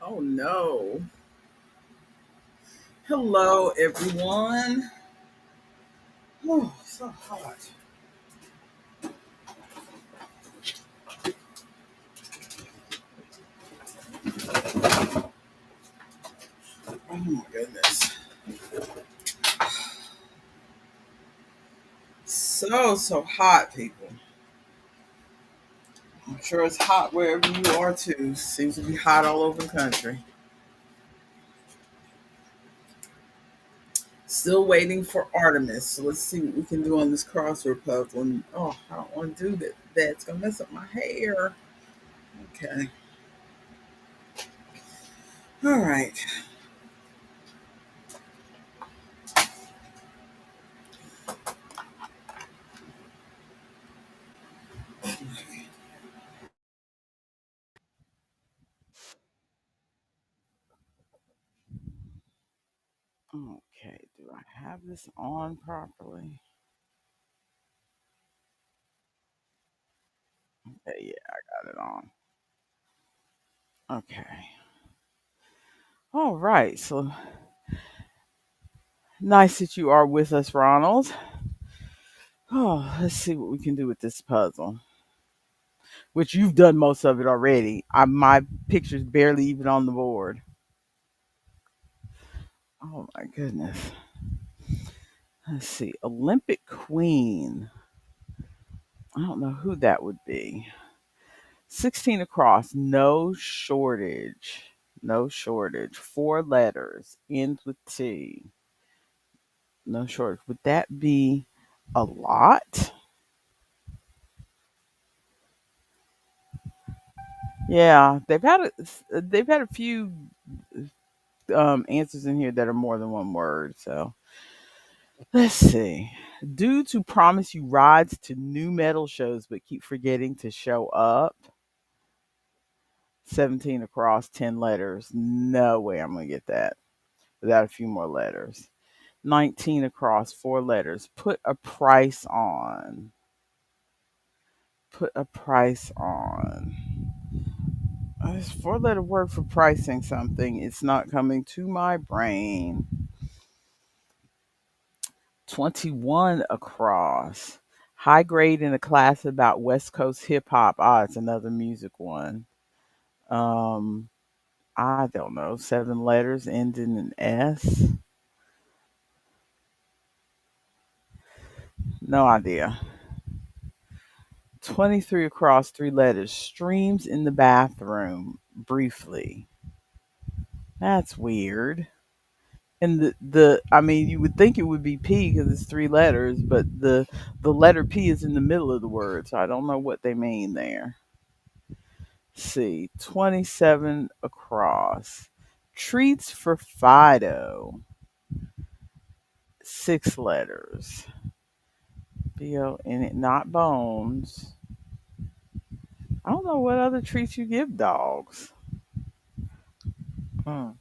Oh no. Hello, everyone. Oh, so hot. Oh my goodness. So hot, people. I'm sure it's hot wherever you are too. Seems to be hot all over the country. Still waiting for Artemis. So let's see what we can do on this crossword puzzle. And, oh, I don't want to do that. That's gonna mess up my hair. Okay. All right. Okay. Do I have this on properly? Okay, yeah, I got it on. Okay. All right. So nice that you are with us, Ronald. Oh, let's see what we can do with this puzzle. Which you've done most of it already. My picture's barely even on the board. Oh my goodness. Let's see. Olympic Queen. I don't know who that would be. 16 across. No shortage. No shortage. Four letters. Ends with T. No shortage. Would that be a lot? Yeah, they've had a few answers in here that are more than one word. So let's see. Dudes who promise you rides to new metal shows but keep forgetting to show up. 17 across, 10 letters. No way I'm going to get that without a few more letters. 19 across, four letters. Put a price on. Put a price on. This four-letter word for pricing something. It's not coming to my brain. 21 across. High grade in a class about West Coast hip hop. Ah, it's another music one. Um, I don't know. Seven letters ending in S. No idea. 23 across, three letters. Streams in the bathroom. Briefly. That's weird. And I mean, you would think it would be P because it's three letters, but the letter P is in the middle of the word, so I don't know what they mean there. See, 27 across. Treats for Fido. Six letters. B-O in it, not bones. I don't know what other treats you give dogs. Hmm.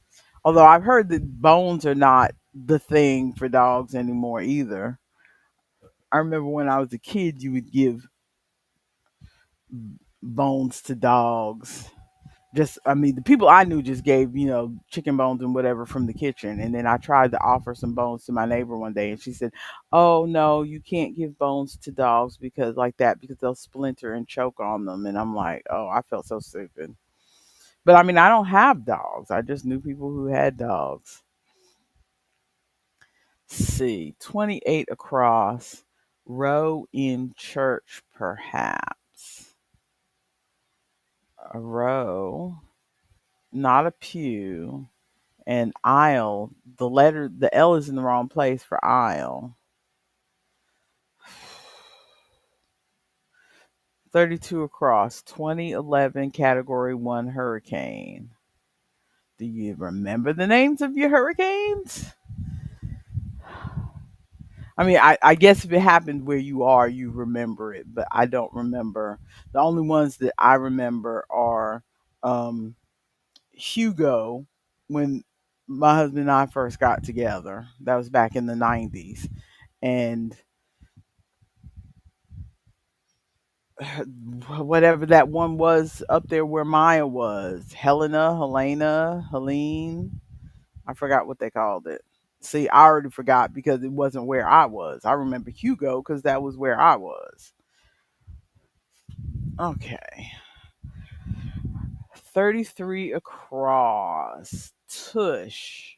Although I've heard that bones are not the thing for dogs anymore either. I remember when I was a kid, you would give bones to dogs. Just, I mean, the people I knew just gave, chicken bones and whatever from the kitchen. And then I tried to offer some bones to my neighbor one day, and she said, "Oh no, you can't give bones to dogs because like that because they'll splinter and choke on them." And I'm like, "Oh, I felt so stupid." But I mean, I don't have dogs. I just knew people who had dogs. See, 28 across, row in church, perhaps. A row, not a pew. And aisle, the L is in the wrong place for aisle. 32 across, 2011 category 1 hurricane. Do you remember the names of your hurricanes? I mean, I guess if it happened where you are, you remember it, but I don't remember. The only ones that I remember are um, Hugo, when my husband and I first got together. That was back in the 90s. And whatever that one was up there where Maya was. Helene. I forgot what they called it. See, I already forgot because it wasn't where I was. I remember Hugo because that was where I was. Okay. 33 across. Tush.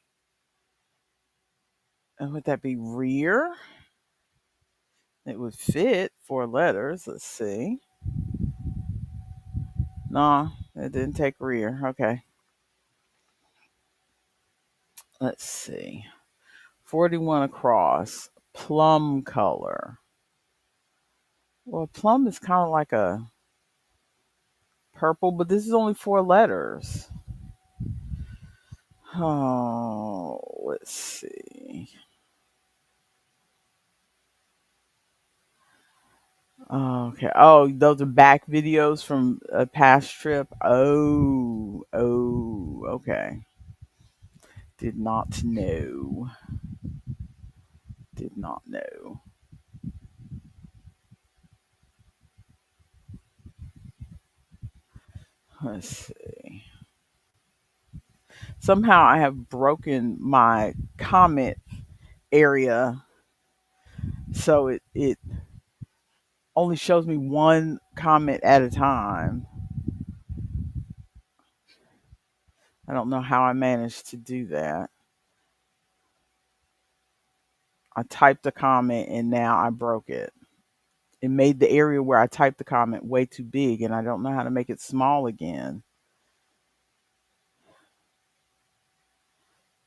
And would that be rear? It would fit 4 letters. Let's see. No, it didn't take rear. Okay. Let's see. 41 across. Plum color. Well, plum is kind of like a purple, but this is only 4 letters. Oh, let's see. Okay. Oh, those are back videos from a past trip. Okay. Did not know. Did not know. Let's see. Somehow I have broken my comment area, so it only shows me one comment at a time. I don't know how I managed to do that. I typed a comment and now I broke it. It made the area where I typed the comment way too big, and I don't know how to make it small again.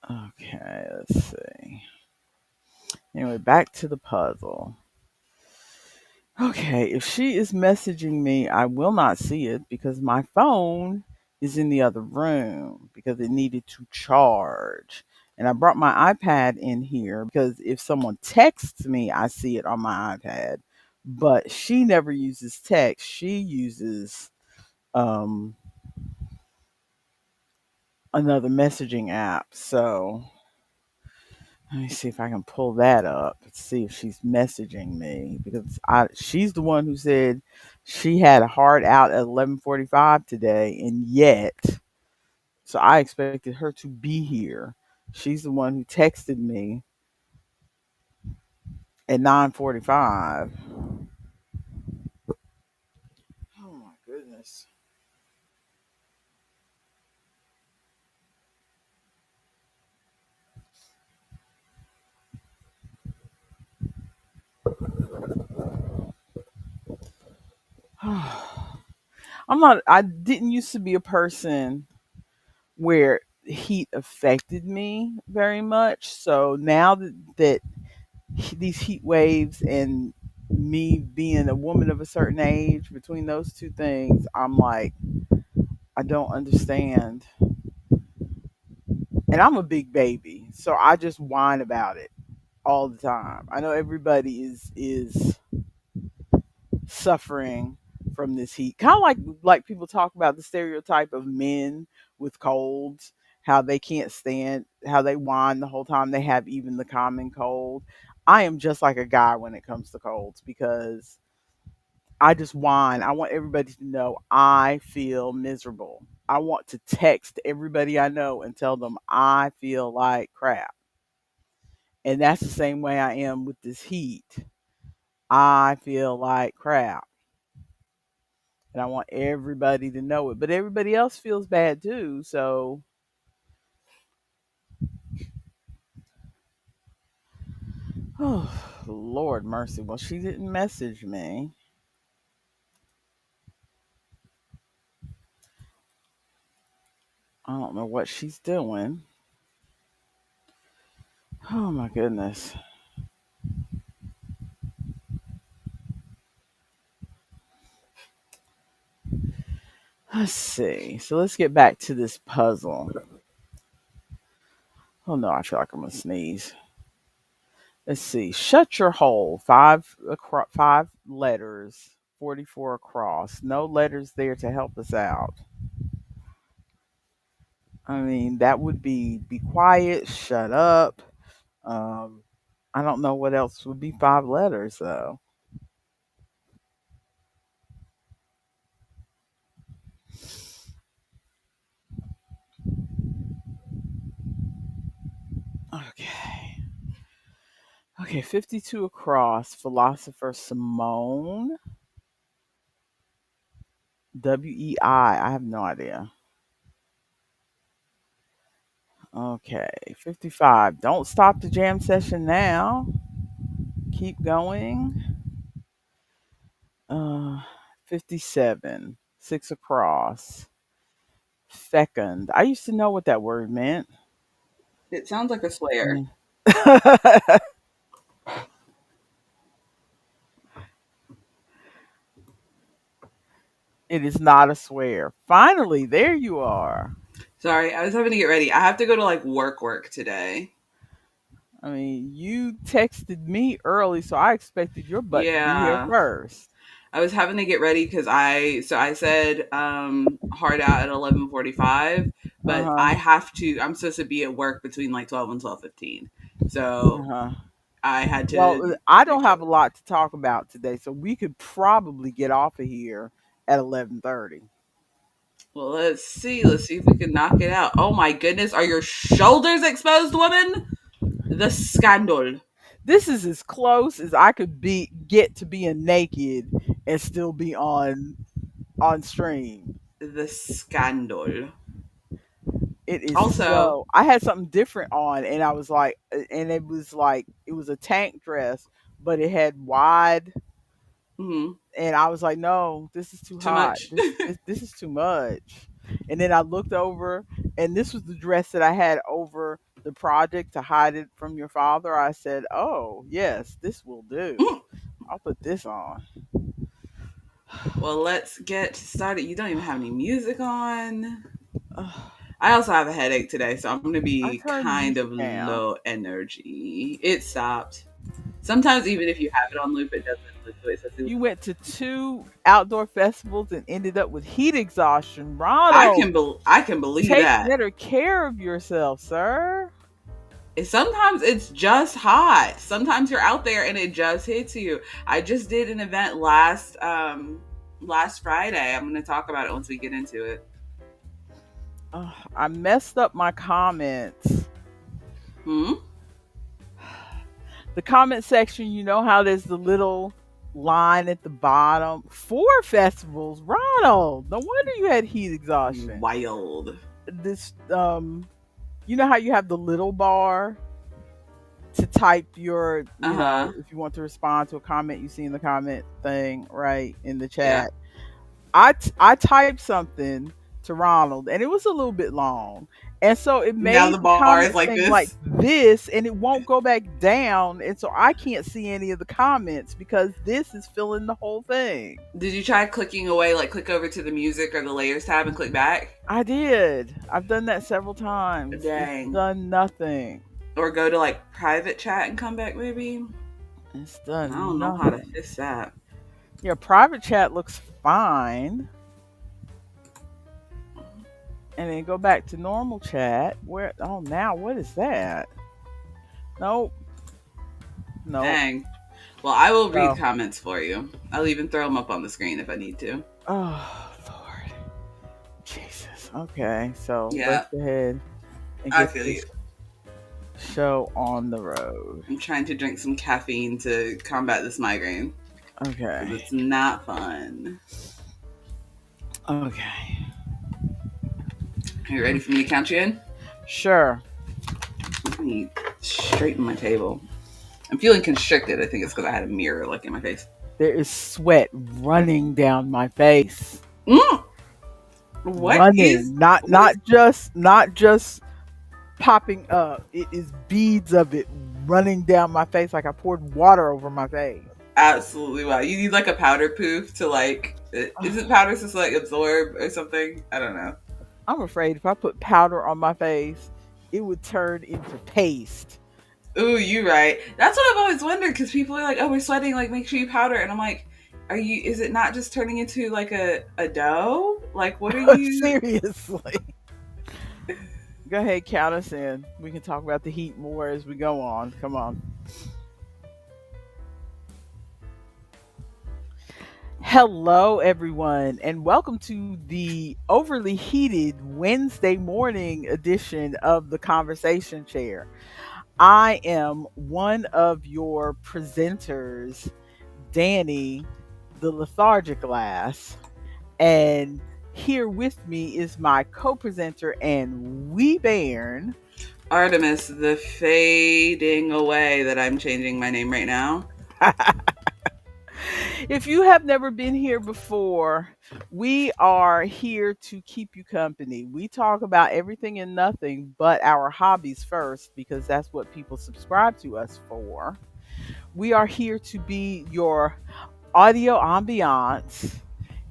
Okay, let's see. Anyway, back to the puzzle. Okay, if she is messaging me, I will not see it because my phone is in the other room because it needed to charge. And I brought my iPad in here because if someone texts me, I see it on my iPad. But she never uses text. She uses um, another messaging app. So let me see if I can pull that up and see if she's messaging me because she's the one who said she had a hard out at 11:45 today, and yet, so I expected her to be here. She's the one who texted me at 9:45. Oh my goodness. I didn't used to be a person where heat affected me very much. So now that these heat waves and me being a woman of a certain age, between those two things, I'm like, I don't understand. And I'm a big baby, so I just whine about it all the time. I know everybody is suffering from this heat. Kind of like people talk about the stereotype of men with colds, how they can't stand, how they whine the whole time they have even the common cold. I am just like a guy when it comes to colds because I just whine. I want everybody to know I feel miserable. I want to text everybody I know and tell them I feel like crap. And that's the same way I am with this heat. I feel like crap. And I want everybody to know it. But everybody else feels bad too. So, oh, Lord mercy. Well, she didn't message me. I don't know what she's doing. Oh, my goodness. Let's see. So let's get back to this puzzle. Oh no, I feel like I'm gonna sneeze. Let's see. Shut your hole. 5 letters. 44 across. No letters there to help us out. I mean, that would be quiet. Shut up. Um, I don't know what else would be 5 letters though. Okay. Okay, 52 across. Philosopher Simone. WEI. I have no idea. Okay, 55. Don't stop the jam session now. Keep going. Uh, 57. Six across. Fecund. I used to know what that word meant. It sounds like a swear. Mm. It is not a swear. Finally, there you are. Sorry, I was having to get ready. I have to go to like work today. I mean, you texted me early, so I expected your butt to be here Yeah. first. I was having to get ready because I said hard out at 11:45, Uh but huh. I'm supposed to be at work between like 12 and 12:15. Uh So huh. I had Well, to I make don't sure. have a lot to talk about today, so we could probably get off of here at 11:30. Well, let's see. Let's see if we can knock it out. Oh my goodness, are your shoulders exposed, woman? The scandal. This is as close as I could be get to being naked and still be on stream. The scandal. It is Also, so. I had something different on, and I was like, and it was a tank dress, but it had wide, mhm, and I was like, no, this is too too hot. much. This is too much. And then I looked over, and this was the dress that I had over the project to hide it from your father. I said, oh yes, this will do. I'll put this on. Well, let's get started. You don't even have any music on. Ugh, I also have a headache today, so I'm going to I be turned the kind music of down. low energy. It stopped. Sometimes, even if you have it on loop, it doesn't do it. So You went to two outdoor festivals and ended up with heat exhaustion. I Ronald, I can believe take that. better care of yourself, sir. Sometimes it's just hot. Sometimes you're out there and it just hits you. I just did an event last Friday. I'm going to talk about it once we get into it. I messed up my comments. Hmm. The comment section, you know how there's the little line at the bottom? Four festivals. Ronald, no wonder you had heat exhaustion. Wild. This, you know how you have the little bar to type your, Uh huh. if you want to respond to a comment you see in the comment thing, right, in the Yeah. chat. I typed something to Ronald and it was a little bit long. And so it Now made the the bar is comment like thing like this. this and it won't go back down. And so I can't see any of the comments because this is filling the whole thing. Did you try clicking away, like click over to the music or the layers tab and click back? I did. I've done that several times. It's Dang. done nothing. Or go to like private chat and come back, maybe? It's I done don't know how to nothing. fix that. Yeah, private chat looks fine. And then go back to normal chat. Where oh now what is that? Nope. Nope. Dang. Well, I will read So comments for you. I'll even throw them up on the screen if I need to. oh Lord. Jesus. Okay. So let's Yeah, go ahead and I get feel you. this show on the road. I'm trying to drink some caffeine to combat this migraine because Okay. it's not fun. Okay. Are you ready for me to count you in? Sure. Let me straighten my table. I'm feeling constricted. I think it's because I had a mirror like in my face. There is sweat running down my face. Mm, what is Running. Not what is not just popping up. It is beads of it running down my face like I poured water over my face. absolutely wow? You need like a powder poof to like. Is it powder to like absorb or something? I don't know. I'm afraid if I put powder on my face, it would turn into paste. Ooh, you right. That's what I've always wondered because people are like, "Oh, we're sweating. Like, make sure you powder." And I'm like, "Are you? Is it not just turning into like a dough? Like, what are you?" Seriously. Go ahead, count us in. We can talk about the heat more as we go on. Come on. Hello, everyone, and welcome to the overly heated Wednesday morning edition of the Conversation Chair. I am one of your presenters, Dani, the lethargic lass. And here with me is my co presenter and wee bairn. Artemis, the fading away that I'm changing my name right now. If you have never been here before, we are here to keep you company. We talk about everything and nothing but our hobbies first because that's what people subscribe to us for. We are here to be your audio ambiance,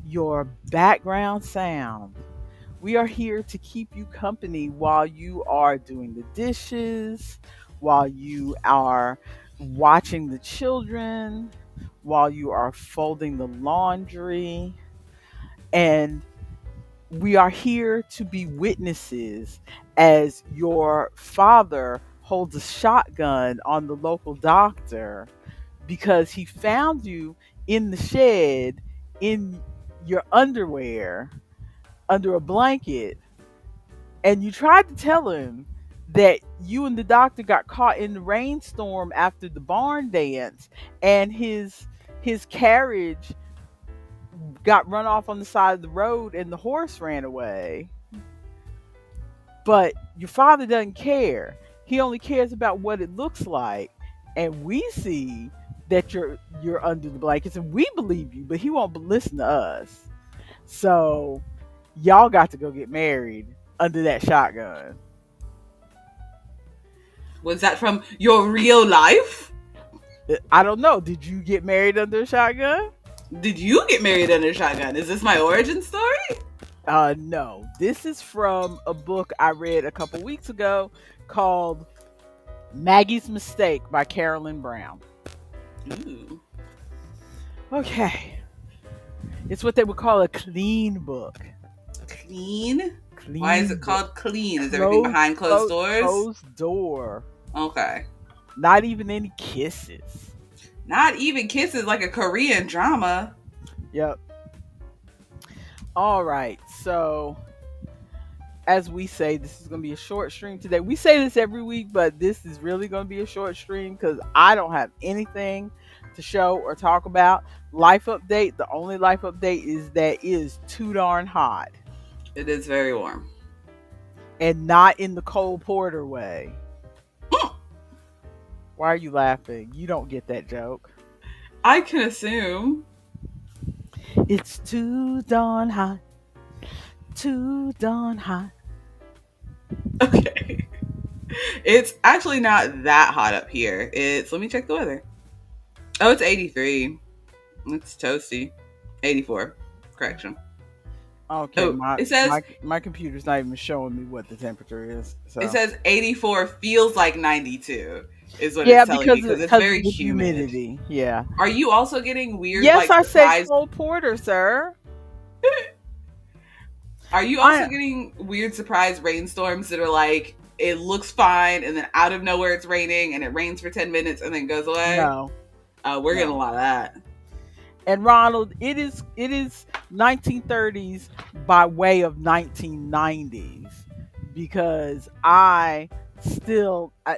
your background sound. We are here to keep you company while you are doing the dishes, while you are watching the children, while you are folding the laundry. And we are here to be witnesses as your father holds a shotgun on the local doctor because he found you in the shed in your underwear under a blanket, and you tried to tell him that you and the doctor got caught in the rainstorm after the barn dance, and his carriage got run off on the side of the road and the horse ran away. But your father doesn't care. He only cares about what it looks like. And we see that you're under the blankets and we believe you, but he won't listen to us. So y'all got to go get married under that shotgun. Was that from your real life? I don't know. Did you get married under a shotgun? Did you get married under a shotgun? Is this my origin story? No. This is from a book I read a couple weeks ago called Maggie's Mistake by Carolyn Brown. Ooh. Okay. It's what they would call a clean book. Clean? Why is Clean it book. called clean? Is everything behind closed doors? Closed door. Okay. Not even any kisses. Not even kisses, like a Korean drama. Yep. All right. So, as we say, this is going to be a short stream today. We say this every week, but this is really going to be a short stream because I don't have anything to show or talk about. Life update. The only life update is that it is too darn hot. It is very warm. And not in the Cole Porter way. Mm. Why are you laughing? You don't get that joke. I can assume. It's too darn hot. Too darn hot. Okay. It's actually not that hot up here. Let me check the weather. Oh, it's 83. It's toasty. 84. Correction. Okay, Oh, it says my computer's not even showing me what the temperature is. it So says 84 feels like 92 is what yeah, it's telling me because it's because very of the humid. humidity. Yeah. Are you also getting weird Yes, like I said surprise? Cole Porter, sir. Are you also I getting weird surprise rainstorms that are like it looks fine and then out of nowhere it's raining and it rains for 10 minutes and then goes away? no We're getting a no. lot of that. And Ronald, it is 1930s by way of 1990s because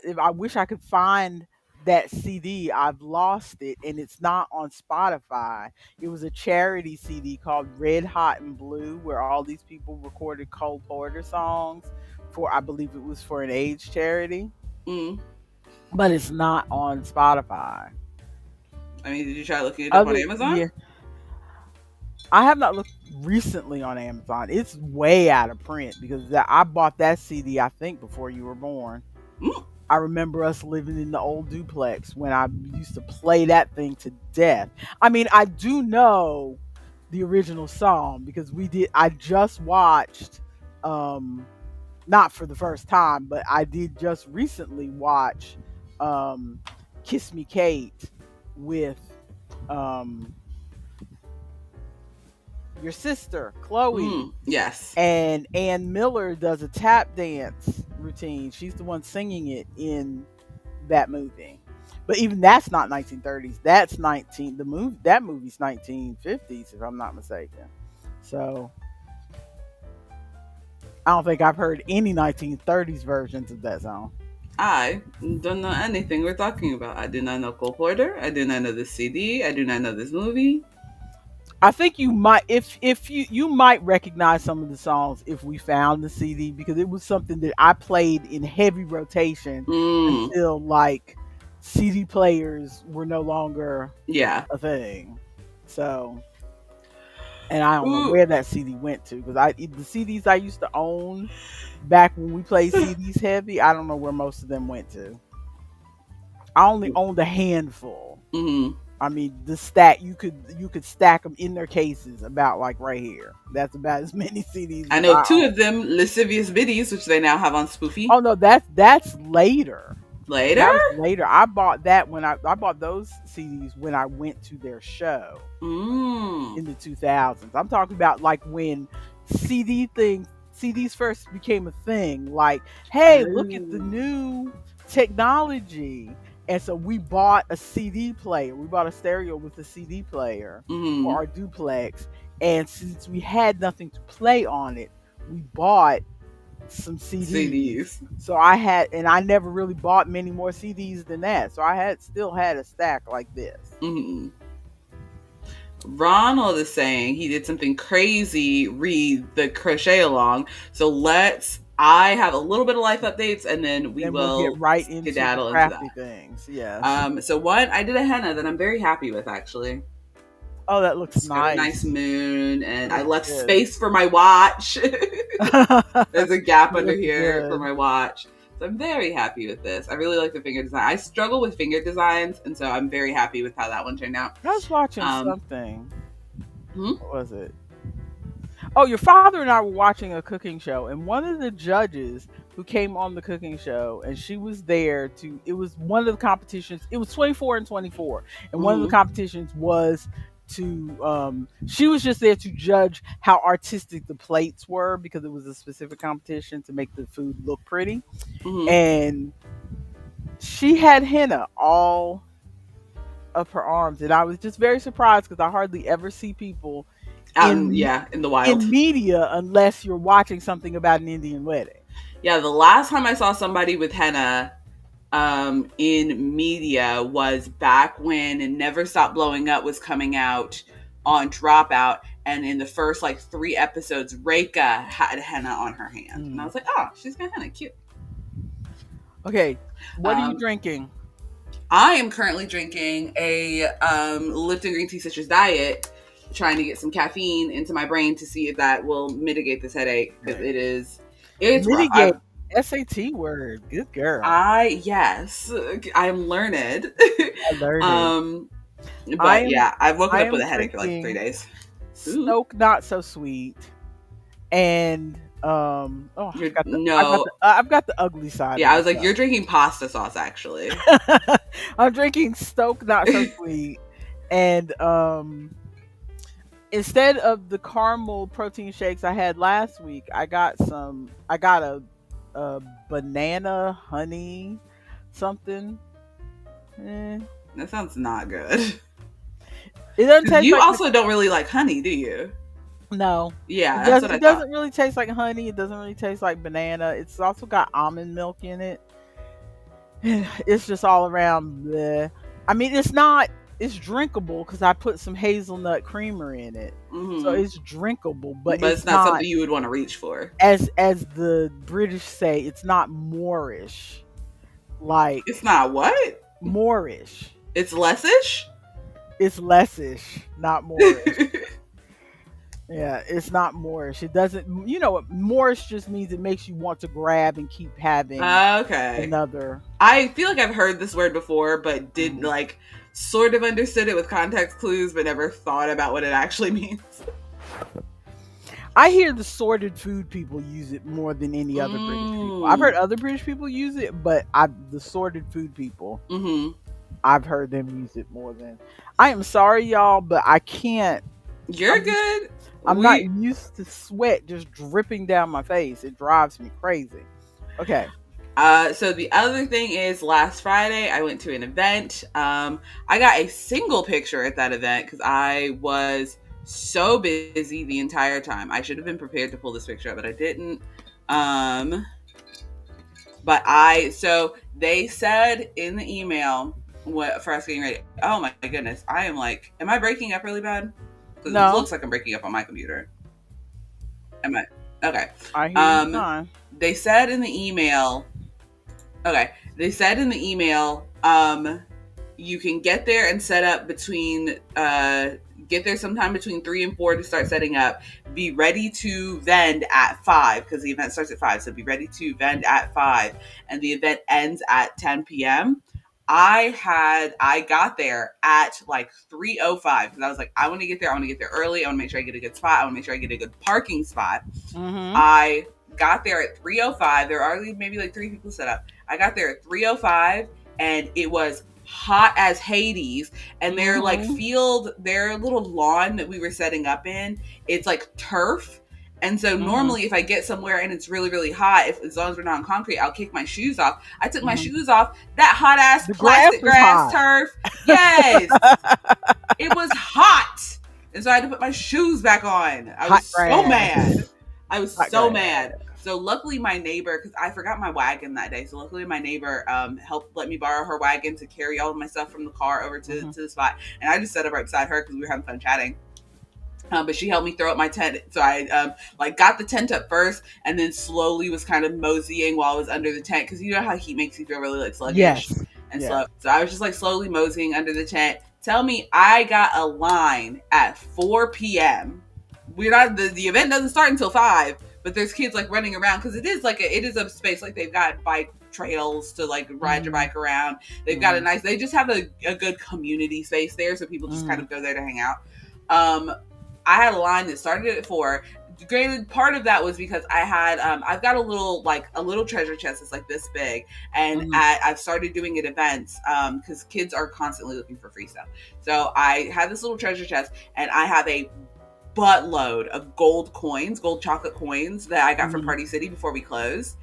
if I wish I could find that CD. I've lost it and it's not on Spotify. It was a charity CD called Red Hot and Blue where all these people recorded Cole Porter songs for, I believe it was for an AIDS charity, Mm. but it's not on Spotify. I mean, did you try looking it up on Other Amazon? yeah, I have not looked recently on Amazon. It's way out of print because I bought that CD I think before you were born. Mm. I remember us living in the old duplex when I used to play that thing to death. I mean, I do know the original song because I just watched not for the first time, but I did just recently watch um Kiss Me Kate with um your sister Chloe, Mm. Yes. and Ann Miller does a tap dance routine. She's the one singing it in that movie. But even that's not 1930s. That's 19 the movie that movie's 1950s if I'm not mistaken. So I don't think I've heard any 1930s versions of that song. I don't know anything we're talking about. I do not know Cole Porter. I do not know this CD. I do not know this movie. I think you might, if you might recognize some of the songs if we found the CD, because it was something that I played in heavy rotation Mm, until like CD players were no longer yeah. a thing. So, and I don't know Ooh. where that CD went to, because the CDs I used to own back when we played CDs heavy, I don't know where most of them went to. I only owned a handful. Mm-hmm. I mean, the stack you could stack them in their cases about like right here. That's about as many CDs I as know I two own. of them, lascivious biddies, which they now have on Spoofy. Oh no, that's later. Later? That was later. I bought that when I bought those CDs when I went to their show Mm. in the 2000s. I'm talking about like when CDs first became a thing. Like, hey, look at the Oh. new technology. And so we bought a CD player. We bought a stereo with a CD player for Mm-hmm. our duplex. And since we had nothing to play on it, we bought some CDs. CDs. So I had, and I never really bought many more CDs than that. So I had still had a stack like this. Mm-hmm. Ronald is saying he did something crazy, read the crochet along. So I have a little bit of life updates and then we Then we'll get will right into the skedaddle into crafty that. things. Yes. So one, I did a henna that I'm very happy with actually. Oh, that looks It's got a nice nice. moon It and I looks left good. space for my watch. There's a gap It under looks here for good. my watch. So I'm very happy with this. I really like the finger design. I struggle with finger designs, and so I'm very happy with how that one turned out. I was watching Um, something. hmm? What was it? Oh, your father and I were watching a cooking show, and one of the judges who came on the cooking show, and she was there to. It was one of the competitions. It was 24 and 24, and one of the Mm-hmm. competitions was to. She was just there to judge how artistic the plates were because it was a specific competition to make the food look pretty, Mm-hmm. and she had henna all of her arms, and I was just very surprised because I hardly ever see people Out in in yeah, in the wild. in media unless you're watching something about an Indian wedding. Yeah, the last time I saw somebody with henna in media was back when and Never Stop Blowing Up was coming out on Dropout, and in the first like 3 episodes, Reika had henna on her hand, and I Mm. was like, oh, she's got henna, cute. Okay, what are you Um, drinking? I am currently drinking a Lipton Green Tea Citrus Diet, trying to get some caffeine into my brain to see if that will mitigate this headache because Right. it's rough. Mitigate, SAT word. Good girl. Yes, I'm learned. I learned it. um, I but am yeah, I've woken I up with am a headache for like 3 days. Ooh, Stoke Not So Sweet, and oh, you're, I've got the no, I've got the ugly side of yeah, I the was like, cup. you're drinking pasta sauce actually. I'm drinking Stoke Not So Sweet, and instead of the caramel protein shakes I had last week, I got a banana honey something. Eh. That sounds not good. It doesn't Because taste you like also don't really like honey, do you? no. Yeah, that's what I It thought. doesn't really taste like honey. It doesn't really taste like banana. It's also got almond milk in it. It's just all around bleh. I mean, it's drinkable because I put some hazelnut creamer in it. So Hmm. it's drinkable, but But it's it's not not, something you would want to reach for. as the British say, it's not Moorish. Like It's not what? Moorish. It's lessish? It's lessish, not Moorish. Yeah, it's not Moorish. It doesn't, what Moorish just means, it makes you want to grab and keep having Okay. another. I feel like I've heard this word before, but did Mhm. like sort of understood it with context clues, but never thought about what it actually means. I hear the sorted food people use it more than any other British people. I've Mm. heard other British people use it, but the sorted food people, Mm-hmm. I've heard them use it more than. I am sorry, y'all, but I can't. You're I'm just, good. I'm not We used to sweat just dripping down my face. It drives me crazy. Okay. So the other thing is last Friday I went to an event. I got a single picture at that event because I was so busy the entire time. I should have been prepared to pull this picture up, but I didn't. Um, but I so They said in the email what for us getting ready. Oh my goodness, I am like, am I breaking up really bad? Because it No, looks like I'm breaking up on my computer. Am I? Okay. I hear you Um, fine. they said in the email. Okay, they said in the email, you can get there and set up get there sometime between 3 and 4 to start setting up. Be ready to vend at 5 because the event starts at 5. So be ready to vend at 5, and the event ends at 10 p.m. I got there at like 3:05 because I was like, I want to get there. I want to get there early. I want to make sure I get a good spot. I want to make sure I get a good parking spot. Mm-hmm. I got there at 3:05. There are already maybe like 3 people set up. I got there at 3:05 and it was hot as Hades. And Mm-hmm. their little lawn that we were setting up in, it's like turf. And so Mm-hmm. normally if I get somewhere and it's really, really hot, if as long as we're not on concrete, I'll kick my shoes off. I took my Mm-hmm. shoes off. That hot ass The grass plastic was grass hot. turf. Yes. It was hot. And so I had to put my shoes back on. I Hot was so grass. mad. I was Hot so grass. mad. So luckily my neighbor, because I forgot my wagon that day. So luckily my neighbor helped let me borrow her wagon to carry all of my stuff from the car over Mm-hmm. to the spot. And I just set up right beside her because we were having fun chatting. But she helped me throw up my tent. So I got the tent up first, and then slowly was kind of moseying while I was under the tent because you know how heat makes you feel really like sluggish Yes. and Yes. slow. So I was just like slowly moseying under the tent. Tell me, I got a line at 4 p.m. We're not the event doesn't start until 5, but there's kids like running around because it is a space like they've got bike trails to like ride your Mm-hmm. bike around. They've got Mm-hmm. they just have a good community space there, so people just kind Mm-hmm. of go there to hang out. Um, I had a line that started at 4. Granted, part of that was because I had I've got a little treasure chest that's like this big, and Mm-hmm. I've started doing at events because kids are constantly looking for free stuff. So I had this little treasure chest, and I have a buttload of gold coins, gold chocolate coins that I got from Mm-hmm. Party City before we closed.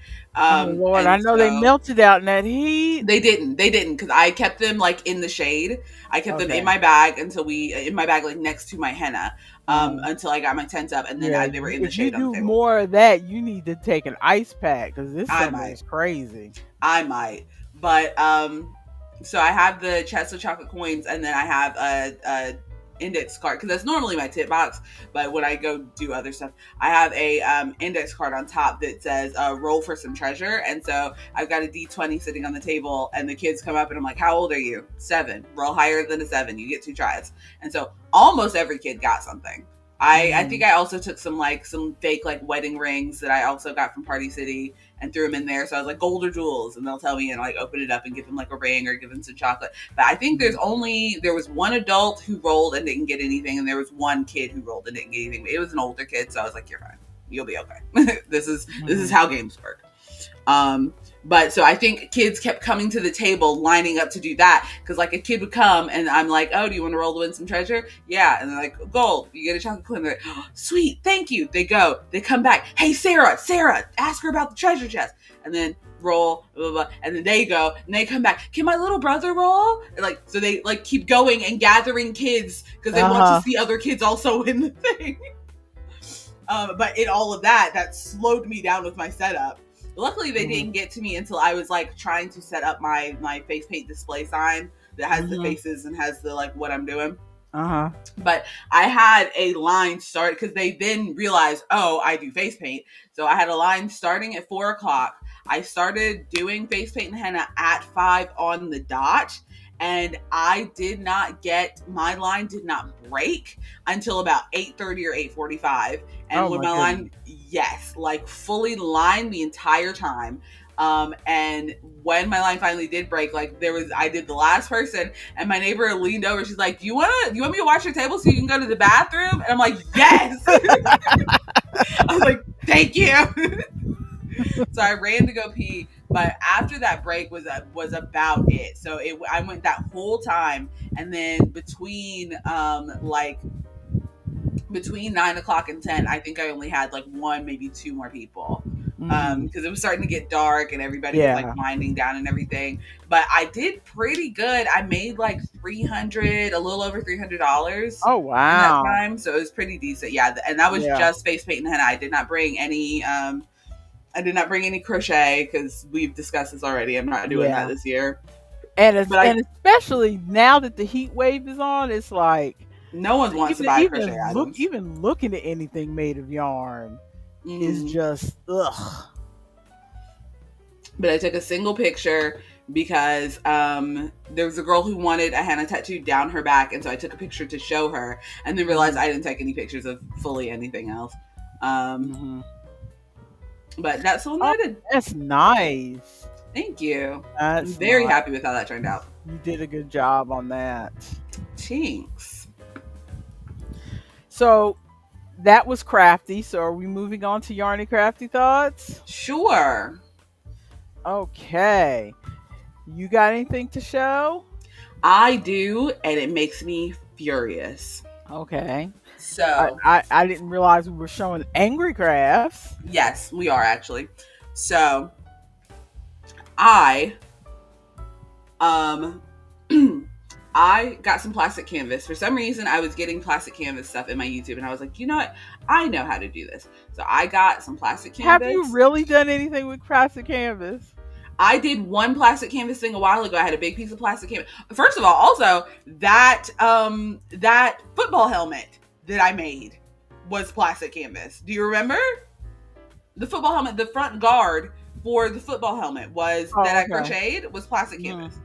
Oh Lord, I And know they so melted out in that heat. they didn't, because I kept them like in the shade. I kept them in Okay. my bag in my bag like next to my henna, Uh-huh. until I got my tent up, and then Yeah, they were in the if you shade on the do table. more of that, you need to take an ice pack because this I summer might, is crazy. I might, but so I have the chest of chocolate coins, and then I have a index card because that's normally my tip box. But when I go do other stuff, I have a index card on top that says "roll for some treasure." And so I've got a D20 sitting on the table, and the kids come up, and I'm like, "How old are you?" 7. Roll higher than a 7, you get 2 tries. And so almost every kid got something. I Mm-hmm. think I also took some fake like wedding rings that I also got from Party City and threw them in there. So I was like, gold or jewels, and they'll tell me and like open it up and give them like a ring or give them some chocolate. But I think Mm-hmm. there was one adult who rolled and didn't get anything, and there was one kid who rolled and didn't get anything. But it was an older kid, so I was like, you're fine, you'll be okay. This is Mm-hmm. how games work. Um, but so I think kids kept coming to the table, lining up to do that. Because like a kid would come, and I'm like, "Oh, do you want to roll to win some treasure?" Yeah, and they're like, "Gold." You get a chocolate coin. They're like, oh, "Sweet, thank you." They go. They come back. Hey, Sarah, ask her about the treasure chest. And then roll, blah, blah, blah. And then they go and they come back. Can my little brother roll? And like so they like keep going and gathering kids because they want to Uh-huh. see other kids also in the thing. But in all of that, that slowed me down with my setup. Luckily, they Mm-hmm. didn't get to me until I was like trying to set up my face paint display sign that has the Mm-hmm. faces and has the like what I'm doing. Uh-huh. But I had a line start because they then realized, oh, I do face paint. So I had a line starting at 4 o'clock. I started doing face paint and henna at 5 on the dot. And I did not get my line did not break until about 8:30 or 8:45. And Oh when my my goodness. line, yes, like fully lined the entire time. And when my line finally did break, like I did the last person, and my neighbor leaned over. She's like, you want me to wash your table so you can go to the bathroom?" And I'm like, "Yes." I was like, "Thank you." So I ran to go pee, but after that break was about it. So I went that whole time, and then between 9 o'clock and 10, I think I only had like one, maybe two more people. Mm-hmm. Because it was starting to get dark and everybody was like Yeah. winding down and everything. But I did pretty good. I made like a little over $300 Oh in that wow. time, so it was pretty decent. Yeah, and that was Yeah. just face paint and henna. I did not bring any I did not bring any crochet because we've discussed this already. I'm not doing that Yeah. this year. And But I especially now that the heat wave is on, it's like no one wants to even buy crochet even look items. even looking at anything made of yarn is Mm. just ugh. But I took a single picture because there was a girl who wanted a henna tattoo down her back, and so I took a picture to show her, and then realized I didn't take any pictures of fully anything else. Mm-hmm. But that's the one that Oh, I did. that's nice. Thank you. I'm That's very nice. happy with how that turned out. You did a good job on that. Thanks. So that was crafty. So are we moving on to yarny crafty thoughts? Sure. Okay. You got anything to show? I do, and it makes me furious. Okay. So, I didn't realize we were showing angry crafts. yes, we are actually. So, I um I got some plastic canvas. For some reason, I was getting plastic canvas stuff in my YouTube, and I was like, you know what? I know how to do this. So I got some plastic Have you canvas. really done anything with plastic canvas? I did one plastic canvas thing a while ago. I had a big piece of plastic canvas. First of all, also that football helmet that I made was plastic canvas. Do you remember? The football helmet, the front guard for the football helmet was that I crocheted was plastic canvas.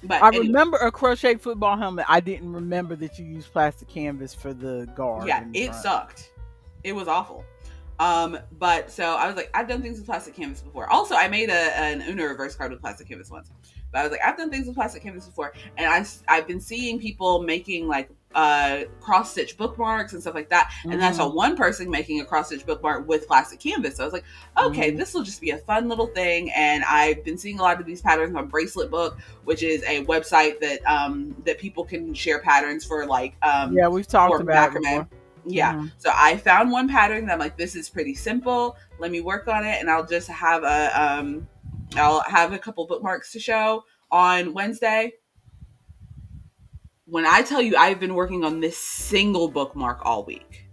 But I anyway, remember a crochet football helmet. I didn't remember that you used plastic canvas for the guard. yeah, it sucked. It was awful. But so I was like, I've done things with plastic canvas before. Also, I made an Uno reverse card with plastic canvas once. But I was like, I've done things with plastic canvas before, and I've been seeing people making like cross stitch bookmarks and stuff like that. And then I saw one person making a cross stitch bookmark with plastic canvas. So I was like, okay, this will just be a fun little thing. And I've been seeing a lot of these patterns on Bracelet Book, which is a website that that people can share patterns for, like yeah, we've talked about it before. Yeah. So I found one pattern that I'm like, this is pretty simple. Let me work on it, and I'll just have I'll have a couple bookmarks to show on Wednesday. When I tell you I've been working on this single bookmark all week.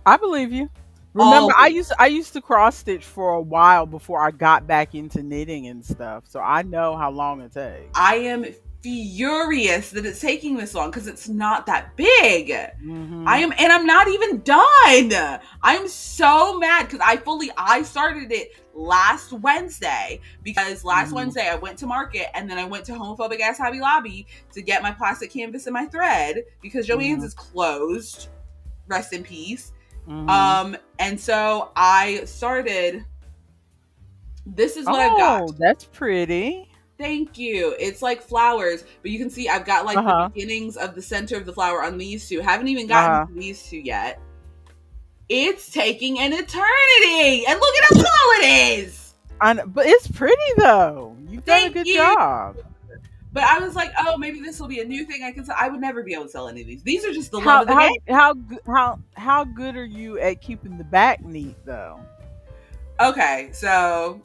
I believe you. Remember, I used to cross stitch for a while before I got back into knitting and stuff. So I know how long it takes. I am furious that it's taking this long because it's not that big. I'm not even done. I'm so mad because I started it last Wednesday because last Wednesday I went to market and then I went to homophobic ass Hobby Lobby to get my plastic canvas and my thread because Joann's is closed. Rest in peace. And so I started. This is what I've got. Oh, that's pretty. Thank you. It's like flowers, but you can see I've got like the beginnings of the center of the flower on these two. Haven't even gotten to these two yet. It's taking an eternity, and look at how small it is. But it's pretty though. You've done a good job. But I was like, oh, maybe this will be a new thing I can sell. I would never be able to sell any of these. These are just the love of the game. How good are you at keeping the back neat though? Okay, so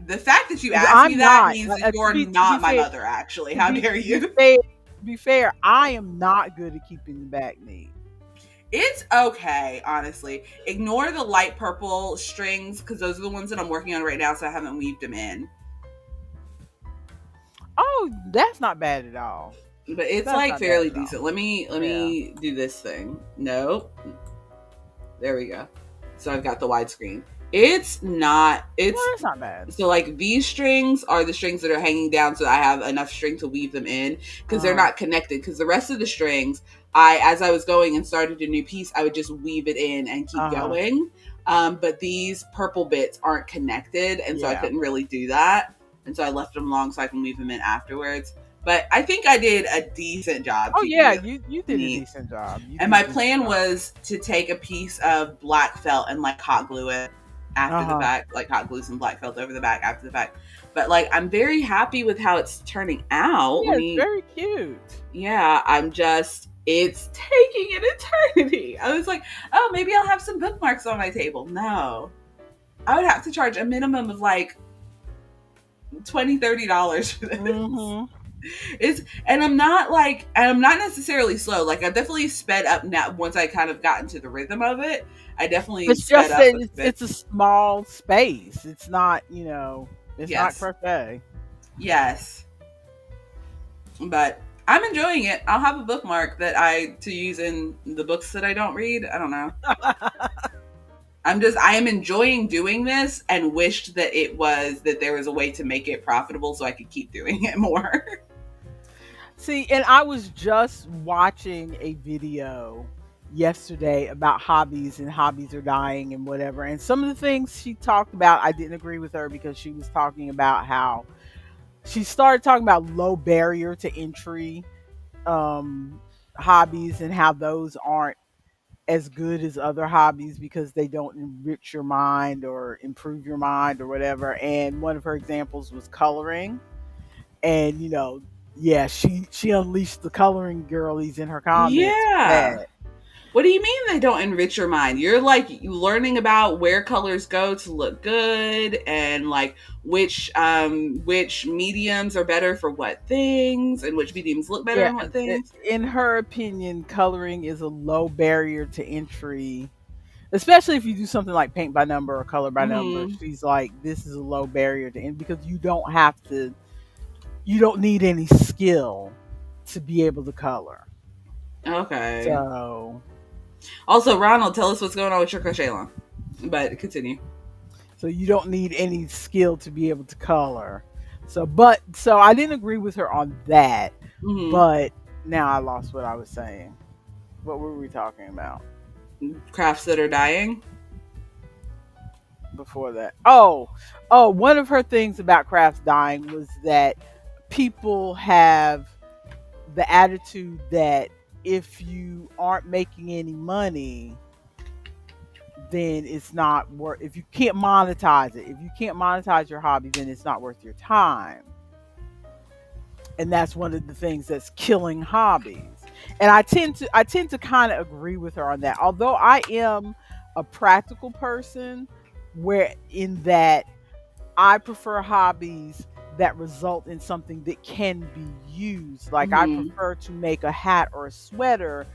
the fact that you asked me that means that you're not my mother, actually. How dare you? To be fair, I am not good at keeping the back neat. It's okay, honestly. Ignore the light purple strings because those are the ones that I'm working on right now, so I haven't weaved them in. Oh, that's not bad at all. But it's like fairly decent. Let me do this thing. Nope. There we go. So I've got the widescreen. It's not bad. So like these strings are the strings that are hanging down so I have enough string to weave them in because they're not connected. Because the rest of the strings, as I was going and started a new piece, I would just weave it in and keep going. But these purple bits aren't connected, and so I couldn't really do that. And so I left them long so I can weave them in afterwards. But I think I did a decent job. Oh yeah, you did a decent job. And my plan was to take a piece of black felt and like hot glue it after the fact, like hot glue some black felt over the back after the fact. But like I'm very happy with how it's turning out. Yeah, it's very cute. Yeah, it's taking an eternity. I was like, oh, maybe I'll have some bookmarks on my table. No. I would have to charge a minimum of like $20-$30 for this. It's and I'm not necessarily slow. Like I've definitely sped up now once I kind of got into the rhythm of it. I definitely It's sped just up that a bit. it's a small space. It's not, it's not Yes. crochet. Yes. But I'm enjoying it. I'll have a bookmark that I to use in the books that I don't read. I don't know. I am enjoying doing this and wished that there was a way to make it profitable so I could keep doing it more. See, and I was just watching a video yesterday about hobbies, and hobbies are dying and whatever. And some of the things she talked about, I didn't agree with her because she was talking about how she started talking about low barrier to entry um, hobbies, and how those aren't as good as other hobbies because they don't enrich your mind or improve your mind or whatever. And one of her examples was coloring. And yeah, she unleashed the coloring girlies in her comments with Yeah. that. What do you mean they don't enrich your mind? You're like you learning about where colors go to look good and like which mediums are better for what things and which mediums look better Yeah, in what things. in her opinion, coloring is a low barrier to entry, especially if you do something like paint by number or color by number. Mhm. She's like, this is a low barrier to entry because you don't need any skill to be able to color. Okay. So Also, Ronald, tell us what's going on with your crochet long. But continue. so you don't need any skill to be able to color. So I didn't agree with her on that, Mhm. but now I lost what I was saying. What were we talking about Crafts that are dying. before that? One of her things about crafts dying was that people have the attitude that if you aren't making any money, then it's not worth. If you can't monetize it, if you can't monetize your hobby, then it's not worth your time. And that's one of the things that's killing hobbies. And I tend to kind of agree with her on that. Although I am a practical person, where in that I prefer hobbies that result in something that can be used. Like I Mhm. prefer to make a hat or a sweater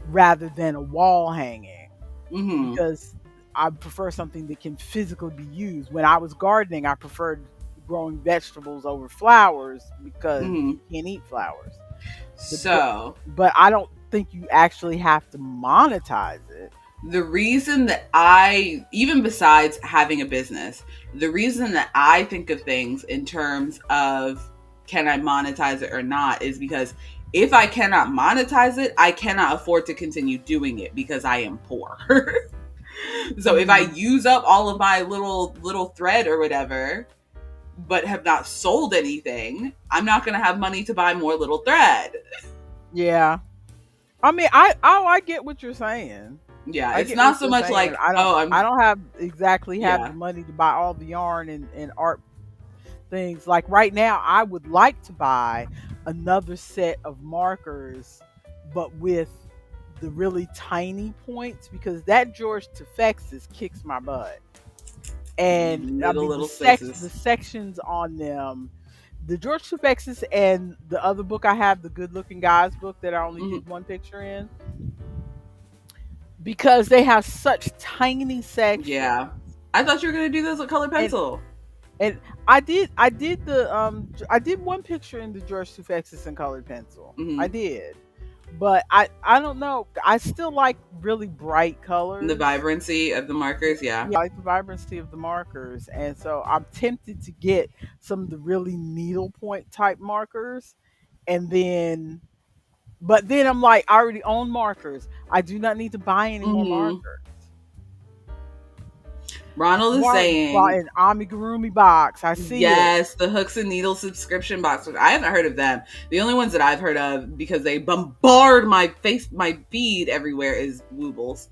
rather than a wall hanging, Mhm. because I prefer something that can physically be used. When I was gardening, I preferred growing vegetables over flowers because you Mhm. can't eat flowers. But but, So, but I don't think you actually have to monetize it. the reason that I, even besides having a business, the reason that I think of things in terms of can I monetize it or not is because if I cannot monetize it, I cannot afford to continue doing it because I am poor. So if I Hmm. use up all of my little thread or whatever, but have not sold anything, I'm not going to have money to buy more little thread. Yeah. I mean, I get what you're saying. Yeah, I it's get what not so you're much saying. like, I don't oh, I I'm don't have exactly have the yeah. money to buy all the yarn and art things. Like right now, I would like to buy another set of markers, but with the really tiny points, because that George Tefexis kicks my butt. And I Little mean little the spaces. sections on them, the George Tefexis and the other book I have, the Good Looking Guys book that I only Mhm. did one picture in, because they have such tiny Yeah. sections. I thought you were gonna do this with colored And pencil. And I did one picture in the George Sufexis and colored pencil. I Hmm. did. But I don't know. I still like really bright The colors. vibrancy of the markers, yeah. Yeah, I like the vibrancy of the markers. And so I'm tempted to get some of the really needlepoint type markers. And then but then I'm like, I already own markers. I do not need to buy any more Hmm. markers. Ronald is Why bought saying, an amigurumi box. I see it. yes, the Hooks and Needles subscription box. I haven't heard of them. The only ones that I've heard of because they bombard my feed everywhere is Woobles.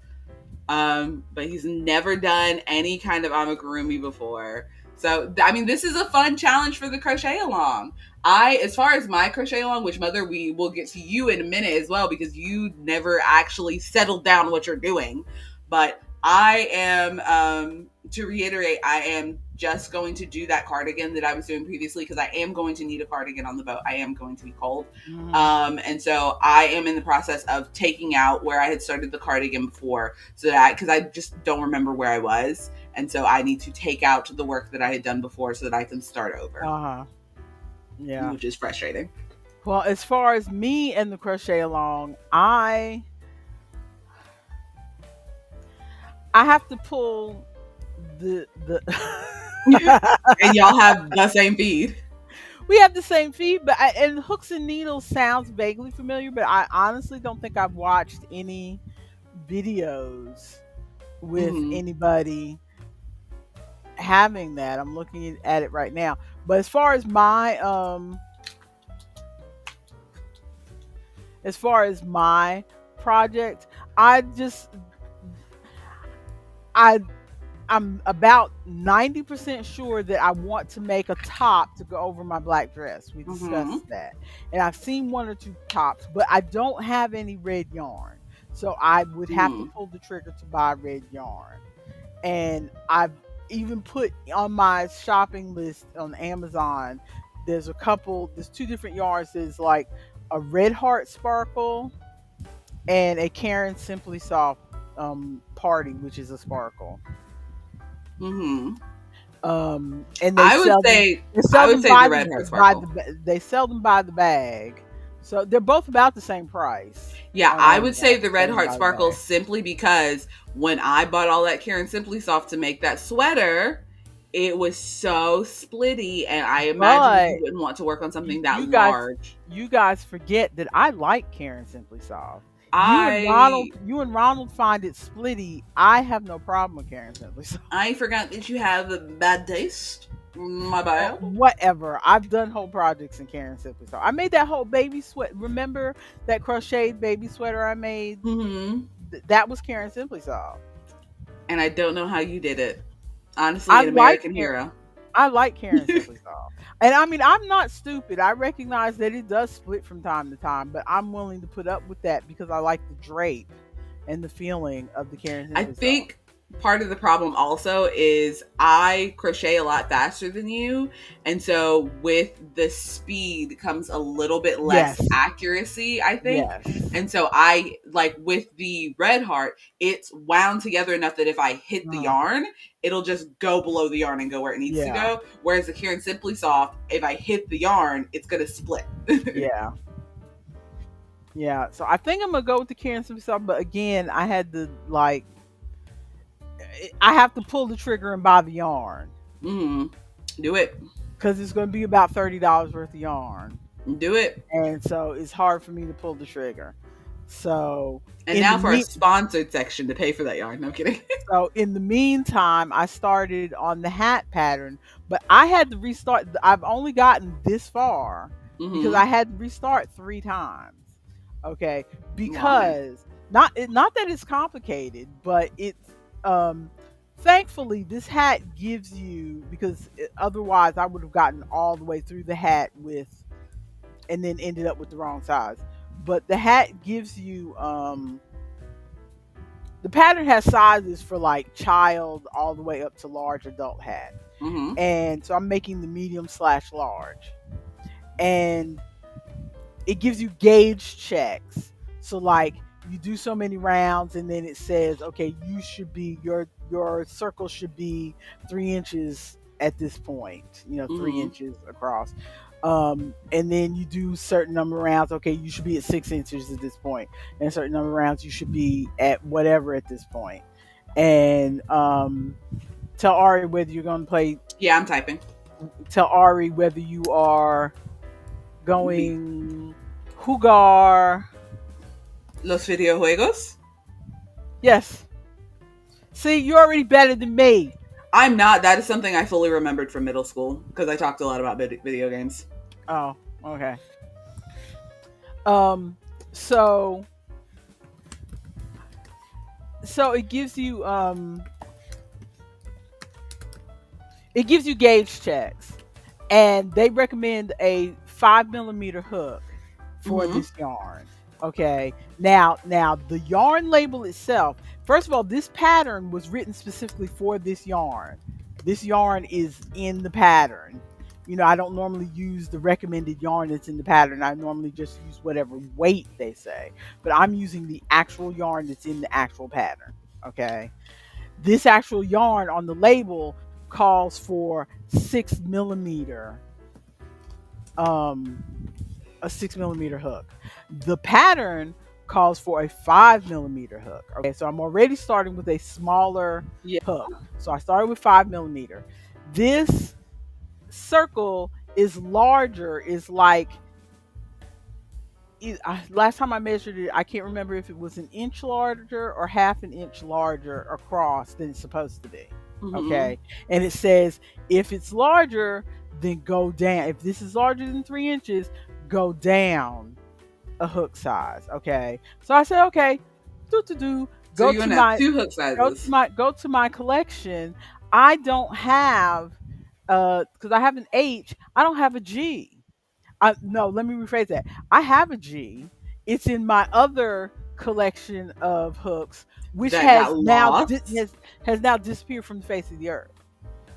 But he's never done any kind of amigurumi before. So, I mean, this is a fun challenge for the crochet along. As far as my crochet along, which mother we will get to you in a minute as well, because you never actually settled down what you're doing. But I am, to reiterate, I am just going to do that cardigan that I was doing previously because I am going to need a cardigan on the boat. I am going to be cold. Hmm. And so I am in the process of taking out where I had started the cardigan before, so that because I just don't remember where I was. And so I need to take out the work that I had done before so that I can start over, Uh-huh. Yeah. which is frustrating. Well, as far as me and the crochet along, I have to pull the And y'all have the same feed. we have the same feed, but and hooks and needles sounds vaguely familiar, but I honestly don't think I've watched any videos with Mm-hmm. anybody having that. I'm looking at it right now. But as far as my project, I just I I'm about 90% sure that I want to make a top to go over my black dress. We Mm-hmm. discussed that. And I've seen one or two tops, but I don't have any red yarn. So I would have to Mm-hmm. pull the trigger to buy red yarn. And I've even put on my shopping list on Amazon, there's two different yarns. There's like a red heart sparkle and a Karen Simply Soft party, which is a sparkle. Mm-hmm. And I would say they I sell would them say the red heart sparkle. they sell them by the bag. So they're both about the same price Yeah, on I would Amazon. say the Sell red them heart by the sparkle bag. simply because when I bought all that Karen Simply Soft to make that sweater, it was so splitty, and I imagine But you wouldn't want to work on you, something that you guys large. you guys forget that I like Karen Simply Soft. I You and Ronald find it splitty. I have no problem with Karen Simply Soft. I forgot that you have a bad taste. My bad. Whatever. I've done whole projects in Karen Simply Soft. I made that whole baby sweat. Remember that crocheted baby sweater I made? Mm-hmm. That was Karen Simply Soft. And I don't know how you did it. I Honestly, an like American Karen. hero. I like Karen Simply Soft. And I mean, I'm not stupid. I recognize that it does split from time to time, but I'm willing to put up with that because I like the drape and the feeling of the Karen I Simply Soft. think part of the problem also is I crochet a lot faster than you. And so with the speed comes a little bit less Yes. accuracy, I think. Yes. And so I like with the red heart, it's wound together enough that if I hit the Uh, yarn, it'll just go below the yarn and go where it needs to yeah. go. Whereas the Karen Simply Soft, if I hit the yarn, it's gonna split. Yeah. Yeah. So I think I'm gonna go with the Karen Simply Soft, but again, I have to pull the trigger and buy the yarn Mm-hmm. Do it. because it's going to be about $30 worth of yarn, Do it. and so it's hard for me to pull the trigger. So And in the now for a me- sponsored section to pay for that yarn. No I'm kidding. so in the meantime, I started on the hat pattern, but I had to restart. I've only gotten this far because Mm-hmm. I had to restart 3 times. Okay, Why? because not that it's complicated, but it's um thankfully this hat gives you because otherwise I would have gotten all the way through the hat with and then ended up with the wrong size. But the hat gives you the pattern has sizes for like child all the way up to large adult hat. Mm-hmm. And so I'm making the medium/large. And it gives you gauge checks. So like you do so many rounds and then it says, okay, you should be your circle should be 3 inches at this point, 3 inches across. And then you do certain number of rounds. Okay, you should be at 6 inches at this point, and a certain number of rounds you should be at whatever at this point. And tell Ari whether you're going to play. Yeah, I'm typing. Tell Ari whether you are Be- going jugar. Los videojuegos? Yes. See, you're already better than me. I'm not. That is something I fully remembered from middle school because I talked a lot about video games. Oh, okay. Um, so it gives you gauge checks, and they recommend a 5 millimeter hook for Mm-hmm. this yarn. Okay. Now the yarn label itself. First of all, this pattern was written specifically for this yarn. This yarn is in the pattern. I don't normally use the recommended yarn that's in the pattern. I normally just use whatever weight they say, but I'm using the actual yarn that's in the actual pattern. Okay. This actual yarn on the label calls for 6 millimeter, um, a 6 millimeter hook. The pattern calls for a 5 millimeter hook. Okay, so I'm already starting with a smaller Yeah. hook. So I started with 5 millimeter. This circle is larger, is like, last time I measured it, I can't remember if it was an inch larger or half an inch larger across than it's supposed to be. Mm-hmm. Okay. And it says if it's larger, then go down. If this is larger than 3 inches, go down a hook size. Okay. So I said, okay, do So go you to want to have my two hook sizes. go to my collection. I don't have because I have an H, I don't have a G. No, let me rephrase that. I have a G. It's in my other collection of hooks, which That got lost. has now disappeared from the face of the earth.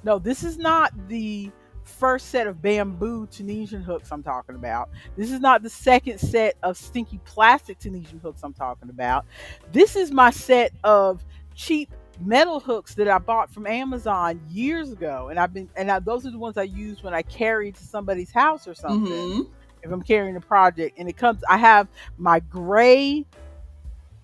No, this is not the first set of bamboo Tunisian hooks I'm talking about. This is not the second set of stinky plastic Tunisian hooks I'm talking about. This is my set of cheap metal hooks that I bought from Amazon years ago, and those are the ones I use when I carry to somebody's house or something. Mm-hmm. If I'm carrying a project, and I have my gray.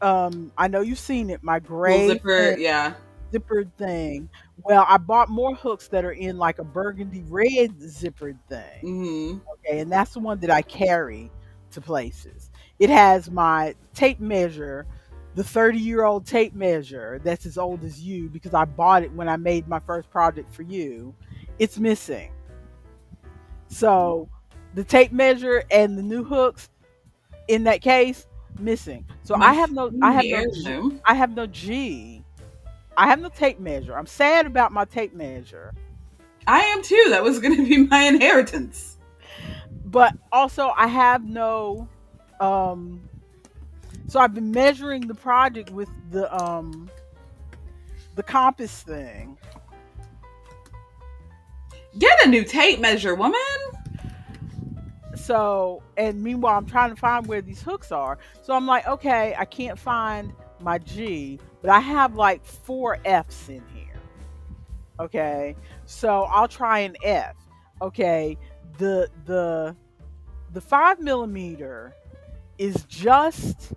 I know you've seen it. My Little gray zipper, yeah. zippered thing. Well, I bought more hooks that are in like a burgundy red zippered thing. Mm-hmm. Okay, and that's the one that I carry to places. It has my tape measure, the 30-year-old tape measure that's as old as you because I bought it when I made my first project for you. It's missing. So the tape measure and the new hooks in that case missing. So My family heirloom. I have no G. I have no tape measure. I'm sad about my tape measure. I am too. That was going to be my inheritance. But also I have no um so I've been measuring the project with the compass thing. Get a new tape measure, woman. So, and meanwhile I'm trying to find where these hooks are. So I'm like, okay, I can't find my G, but I have like 4 F's in here. Okay. So I'll try an F. Okay. The 5 millimeter is just,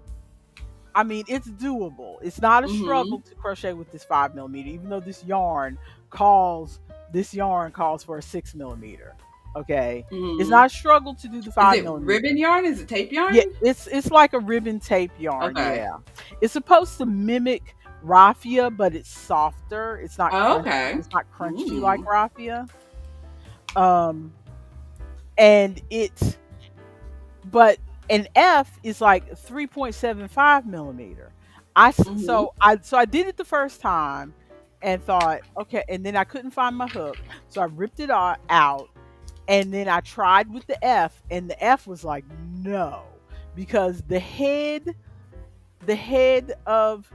I mean, it's doable. It's not a Mm-hmm. struggle to crochet with this 5 millimeter, even though this yarn calls for a 6 millimeter. Okay, it's Mm-hmm. not a struggle to do the Is five it ribbon millimeter. yarn? Is it tape Yeah, yarn? it's like a ribbon tape yarn. Okay. Yeah, it's supposed to mimic raffia, but it's softer. It's not Oh, crunchy. okay. It's not crunchy like Mm. raffia. Um, and it's but an F is like 3.75 millimeter. Mm-hmm. So I did it the first time and thought, okay, and then I couldn't find my hook, so I ripped it out, and then I tried with the F, and the F was like no, because the head of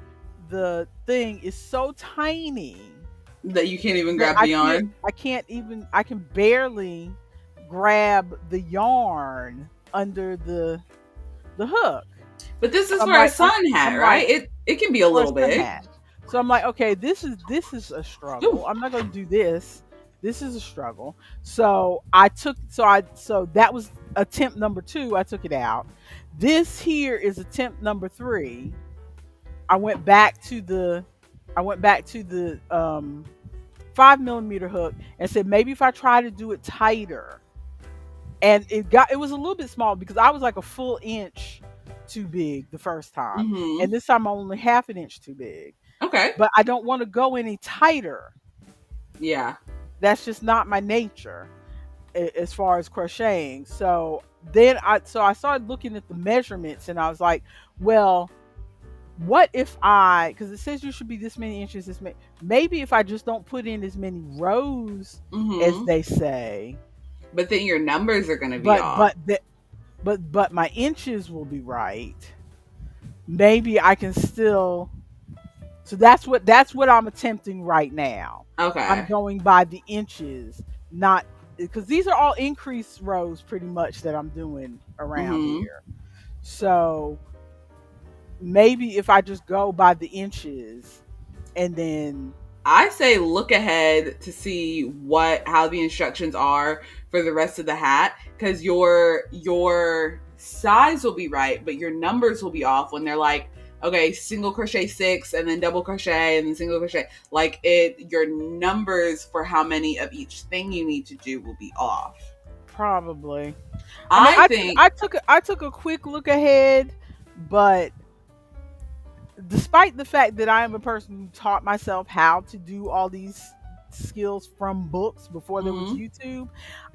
the thing is so tiny That you can't even that grab the yarn. I can barely grab the yarn under the hook. But this So is for a sun hat, I'm like right? It can be a for a little sun big. hat. So I'm like, okay, this is a Ooh. struggle. I'm not going to do this. This is a struggle. So I took so that was attempt number 2. I took it out. This here is attempt number 3. I went back to the I went back to the 5 millimeter hook and said maybe if I try to do it tighter, and it was a little bit small because I was like a full inch too big the first time, Mm-hmm. and this time I'm only half an inch too big. Okay. But I don't want to go any tighter. Yeah. That's just not my nature as far as crocheting. So then I started looking at the measurements, and I was like, well, what if because it says you should be this many inches, this many, maybe if I just don't put in as many rows as Mm-hmm. they say, But then your numbers are gonna be but off. but the, but my inches will be right. Maybe I can still So that's what I'm attempting right now. I'm Okay. going by the inches, not because these are all increased rows pretty much that I'm doing around Mm-hmm. here. So maybe if I just go by the inches and then I say look ahead to see what how the instructions are for the rest of the hat, because your size will be right, but your numbers will be off when they're like, okay, single crochet 6 and then double crochet and then single crochet. Like it, your numbers for how many of each thing you need to do will be off. probably. I mean, I think. I took a quick look ahead, but despite the fact that I am a person who taught myself how to do all these skills from books before there was Mm-hmm, YouTube,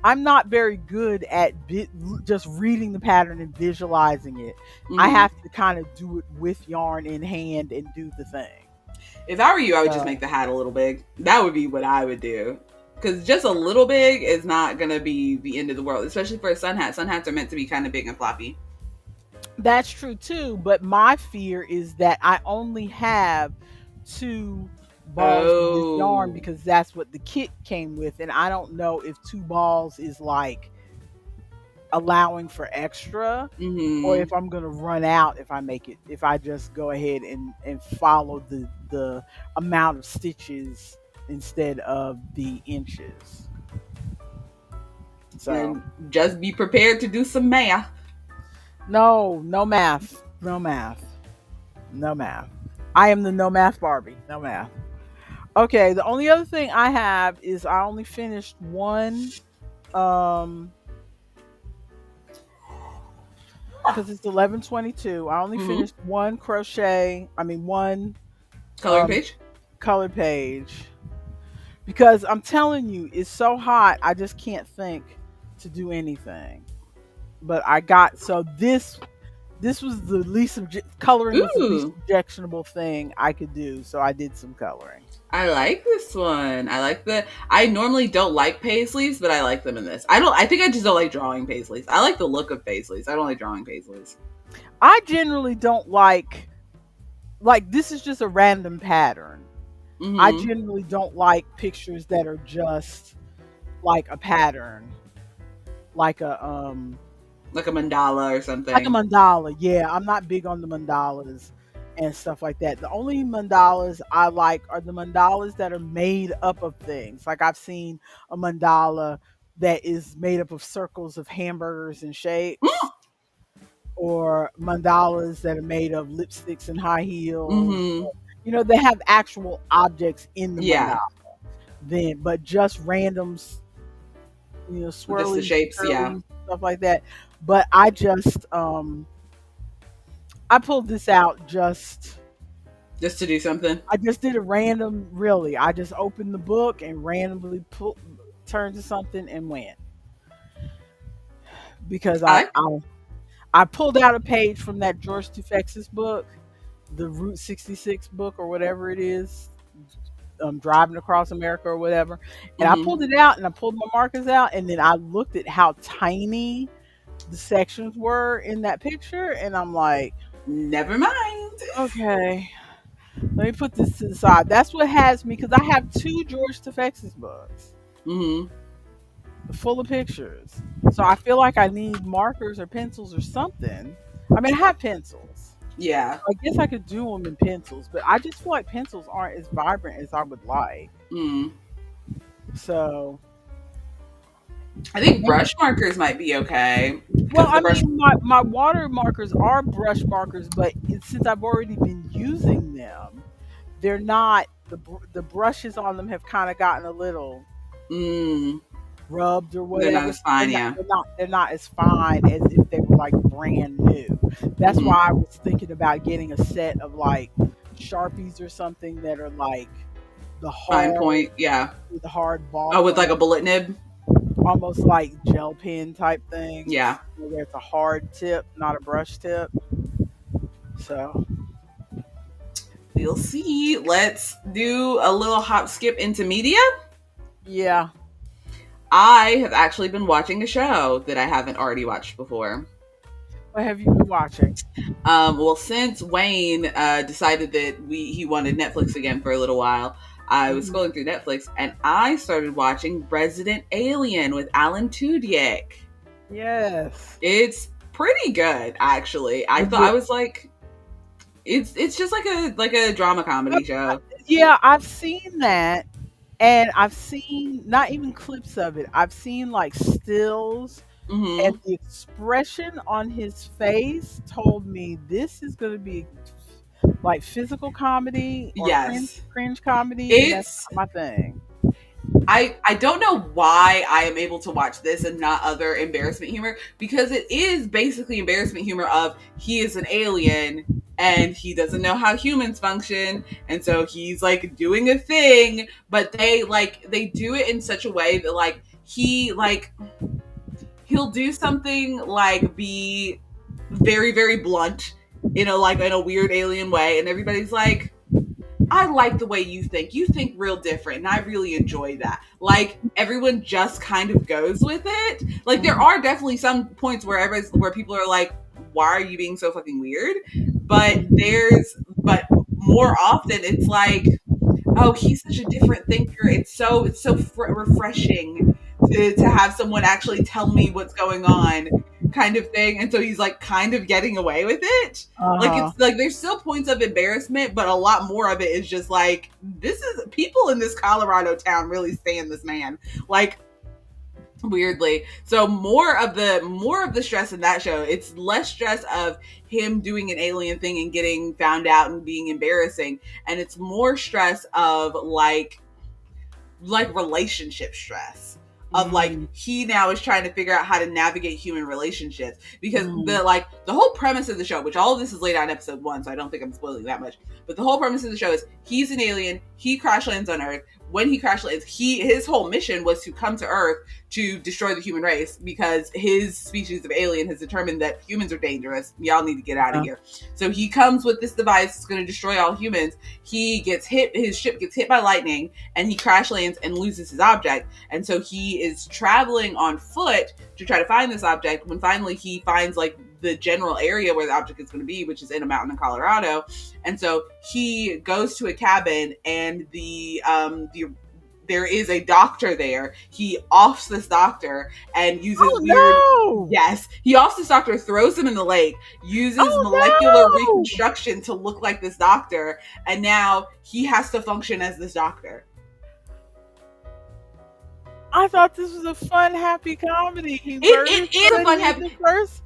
I'm not very good at just reading the pattern and visualizing it. I mm-hmm. have to kind of do it with yarn in hand and do the thing. If I were you, I would just So make the hat a little big. That would be what I would do. Because just a little big is not going to be the end of the world, especially for a sun hat. Sun hats are meant to be kind of big and floppy. that's true too, but my fear is that I only have two balls of this yarn Oh. because that's what the kit came with, and I don't know if two balls is like allowing for extra or Mm-hmm. if I'm gonna run out if I make it if I just go ahead and follow the amount of stitches instead of the inches. So And just be prepared to do some math. no, no math. No math. No math. I am the no math Barbie. No math. Okay, the only other thing I have is I only finished one um because it's 11:22. I only Mm-hmm. finished one crochet, I mean one Coloring um page. colored page because I'm telling you, it's so hot. I just can't think to do anything. But I got so this was the least coloring was the least Ooh. objectionable thing I could do. So I did some coloring. I like this one. I like the. I normally don't like paisleys, but I like them in this. I don't. I think I just don't like drawing paisleys. I like the look of paisleys. I don't like drawing paisleys. I generally don't like this is just a random pattern. I Mm-hmm. generally don't like pictures that are just like a pattern, like Like a mandala or like a something. mandala. Yeah, I'm not big on the mandalas and stuff like that. The only mandalas I like are the mandalas that are made up of things. Like I've seen a mandala that is made up of circles of hamburgers and shapes, or mandalas that are made of lipsticks and high heels. Mm-hmm. They have actual objects in the mandala. Yeah. Then, but just randoms, Just the swirlies, shapes. Yeah. curlies, stuff like that. But I pulled this out Just to do something. I just did a random really. I just opened the book and randomly turned to something and went because I like. I pulled out a page from that George Tufex's book, the Route 66 book or whatever it is, driving across America or whatever. And I Mm-hmm. pulled it out and I pulled my markers out and then I looked at how tiny the sections were in that picture and I'm like, Never mind. okay, let me put this to the side. That's what has me because I have two George Tefexis books Mm-hmm. full of pictures. So I feel like I need markers or pencils or something. I mean, I have pencils. Yeah. I guess I could do them in pencils, but I just feel like pencils aren't as vibrant as I would like. Mm. So I think maybe, brush markers might be okay well, because the I brush. mean, my water markers are brush markers, but since I've already been using them, they're not the brushes on them have kind of gotten a little Mm, rubbed or they're not whatever. as So fine. Yeah. they're not as fine as if they were like brand new. That's Mm-hmm. why I was thinking about getting a set of like Sharpies or something that are like the Fine hard point. Yeah. the hard Oh, with like a ballpoint, bullet nib. almost like gel pen type things Yeah. where it's a hard tip, not a brush tip. So We'll see. Let's do a little hop skip into media. yeah. I have actually been watching a show that I haven't already watched before. What have you been watching? Well, since Wayne decided that he wanted Netflix again for a little while, I was Mhm. scrolling through Netflix and I started watching Resident Alien with Alan Tudyk. Yes. It's pretty good, actually. I Is thought I it? was like, it's just like a drama uh, comedy show. Yeah, I've seen that, and I've seen not even clips of it. I've seen like stills, and Hmm. the expression on his face told me this is going to be like physical comedy or Yes, cringe comedy, and that's it's not my thing. I don't know why I am able to watch this and not other embarrassment humor, because it is basically embarrassment humor of he is an alien and he doesn't know how humans function, and so he's like doing a thing, but they do it in such a way that he'll do something like be very very blunt in a weird alien way, and everybody's like, I like the way you think. You think real different, and I really enjoy that. Like everyone just kind of goes with it. Like there Mhm, are definitely some points where people are like, "Why are you being so fucking weird?" But mhm, but more often it's like, oh, he's such a different thinker. It's so refreshing to have someone actually tell me what's going on, kind of thing. And so he's like kind of getting away with it. Like uh-huh. it's like there's still points of embarrassment, but a lot more of it is just like this is people in this Colorado town really stand this man. Like weirdly, so more of the stress in that show, it's less stress of him doing an alien thing and getting found out and being embarrassing, and it's more stress of relationship stress, of like Mm, he now is trying to figure out how to navigate human relationships, because mm, the whole premise of the show, which all of this is laid out in episode 1, so I don't think I'm spoiling that much, but the whole premise of the show is he's an alien, he crash lands on Earth. When he crash lands, his whole mission was to come to Earth to destroy the human race, because his species of alien has determined that humans are dangerous, y'all need to get out of uh, here. So he comes with this device that's going to destroy all humans. His ship gets hit by lightning, and he crash lands and loses his object. And so he is traveling on foot to try to find this object, when finally he finds like the general area where the object is going to be, which is in a mountain in Colorado. And so he goes to a cabin, and the there is a doctor there. He offs this doctor and uses weird. oh no! Yes, he offs this doctor, throws him in the lake, uses molecular Oh no! reconstruction to look like this doctor, and now he has to function as this doctor. I thought this was a fun, happy comedy. He It murders is a fun somebody in happy. the first.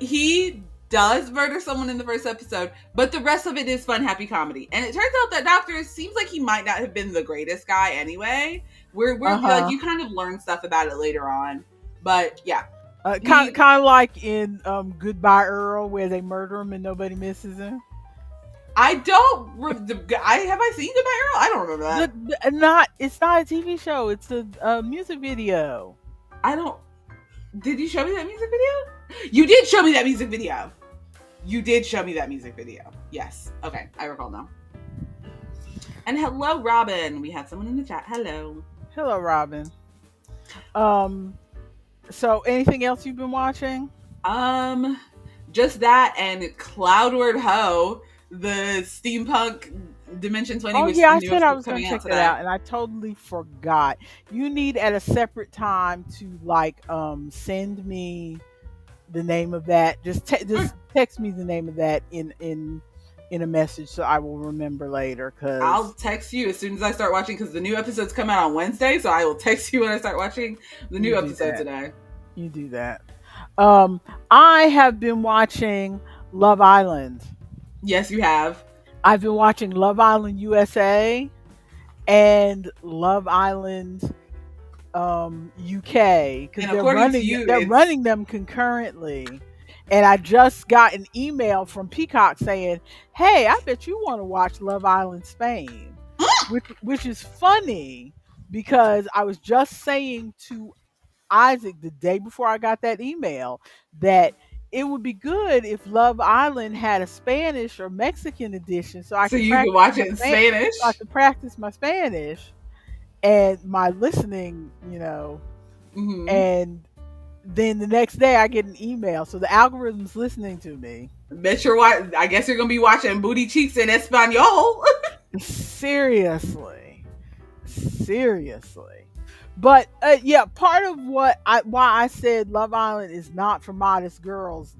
He does murder someone in the first episode, but the rest of it is fun, happy comedy. And it turns out that Doctor seems like he might not have been the greatest guy anyway. We're Uh like, huh. you kind of learn stuff about it later on, but yeah, Kind he. kind of like in Goodbye Earl, where they murder him and nobody misses him. I don't. I have I seen Goodbye Earl? I don't remember that. Not it's not a TV show. It's a music video. I don't. Did you show me that music video? You did show me that music video. You did show me that music video. Yes. Okay, I recall now. And hello, Robin. We had someone in the chat. Hello. Hello, Robin. Um. So, anything else you've been watching? Um, just that and Cloudward Ho, the steampunk Dimension 20, Oh which is yeah, the I new said I episode was going coming to out check that today. out, and I totally forgot. You need at a separate time to like send me the name of that. Mm. Just text me the name of that in a message so I will remember later. I'll Cause text you as soon as I start watching, because the new episodes come out on Wednesday, so I will text you when I start watching the you new do episode that. today. You do that. Um, I have been watching Love Island. Yes, you have. I've been watching Love Island USA and Love Island UK, because And according to you, they're it's running them concurrently. And I just got an email from Peacock saying, "Hey, I bet you want to watch Love Island Spain," which is funny because I was just saying to Isaac the day before I got that email that it would be good if Love Island had a Spanish or Mexican edition so I so could you can practice watch it in Spanish. my Spanish and my listening, Hmm. and then the next day I get an email. So the algorithm's listening to me. Bet you're I guess you're gonna be watching Booty Cheeks in Espanol. Seriously. Seriously. But yeah, part of why I said Love Island is not for modest girls,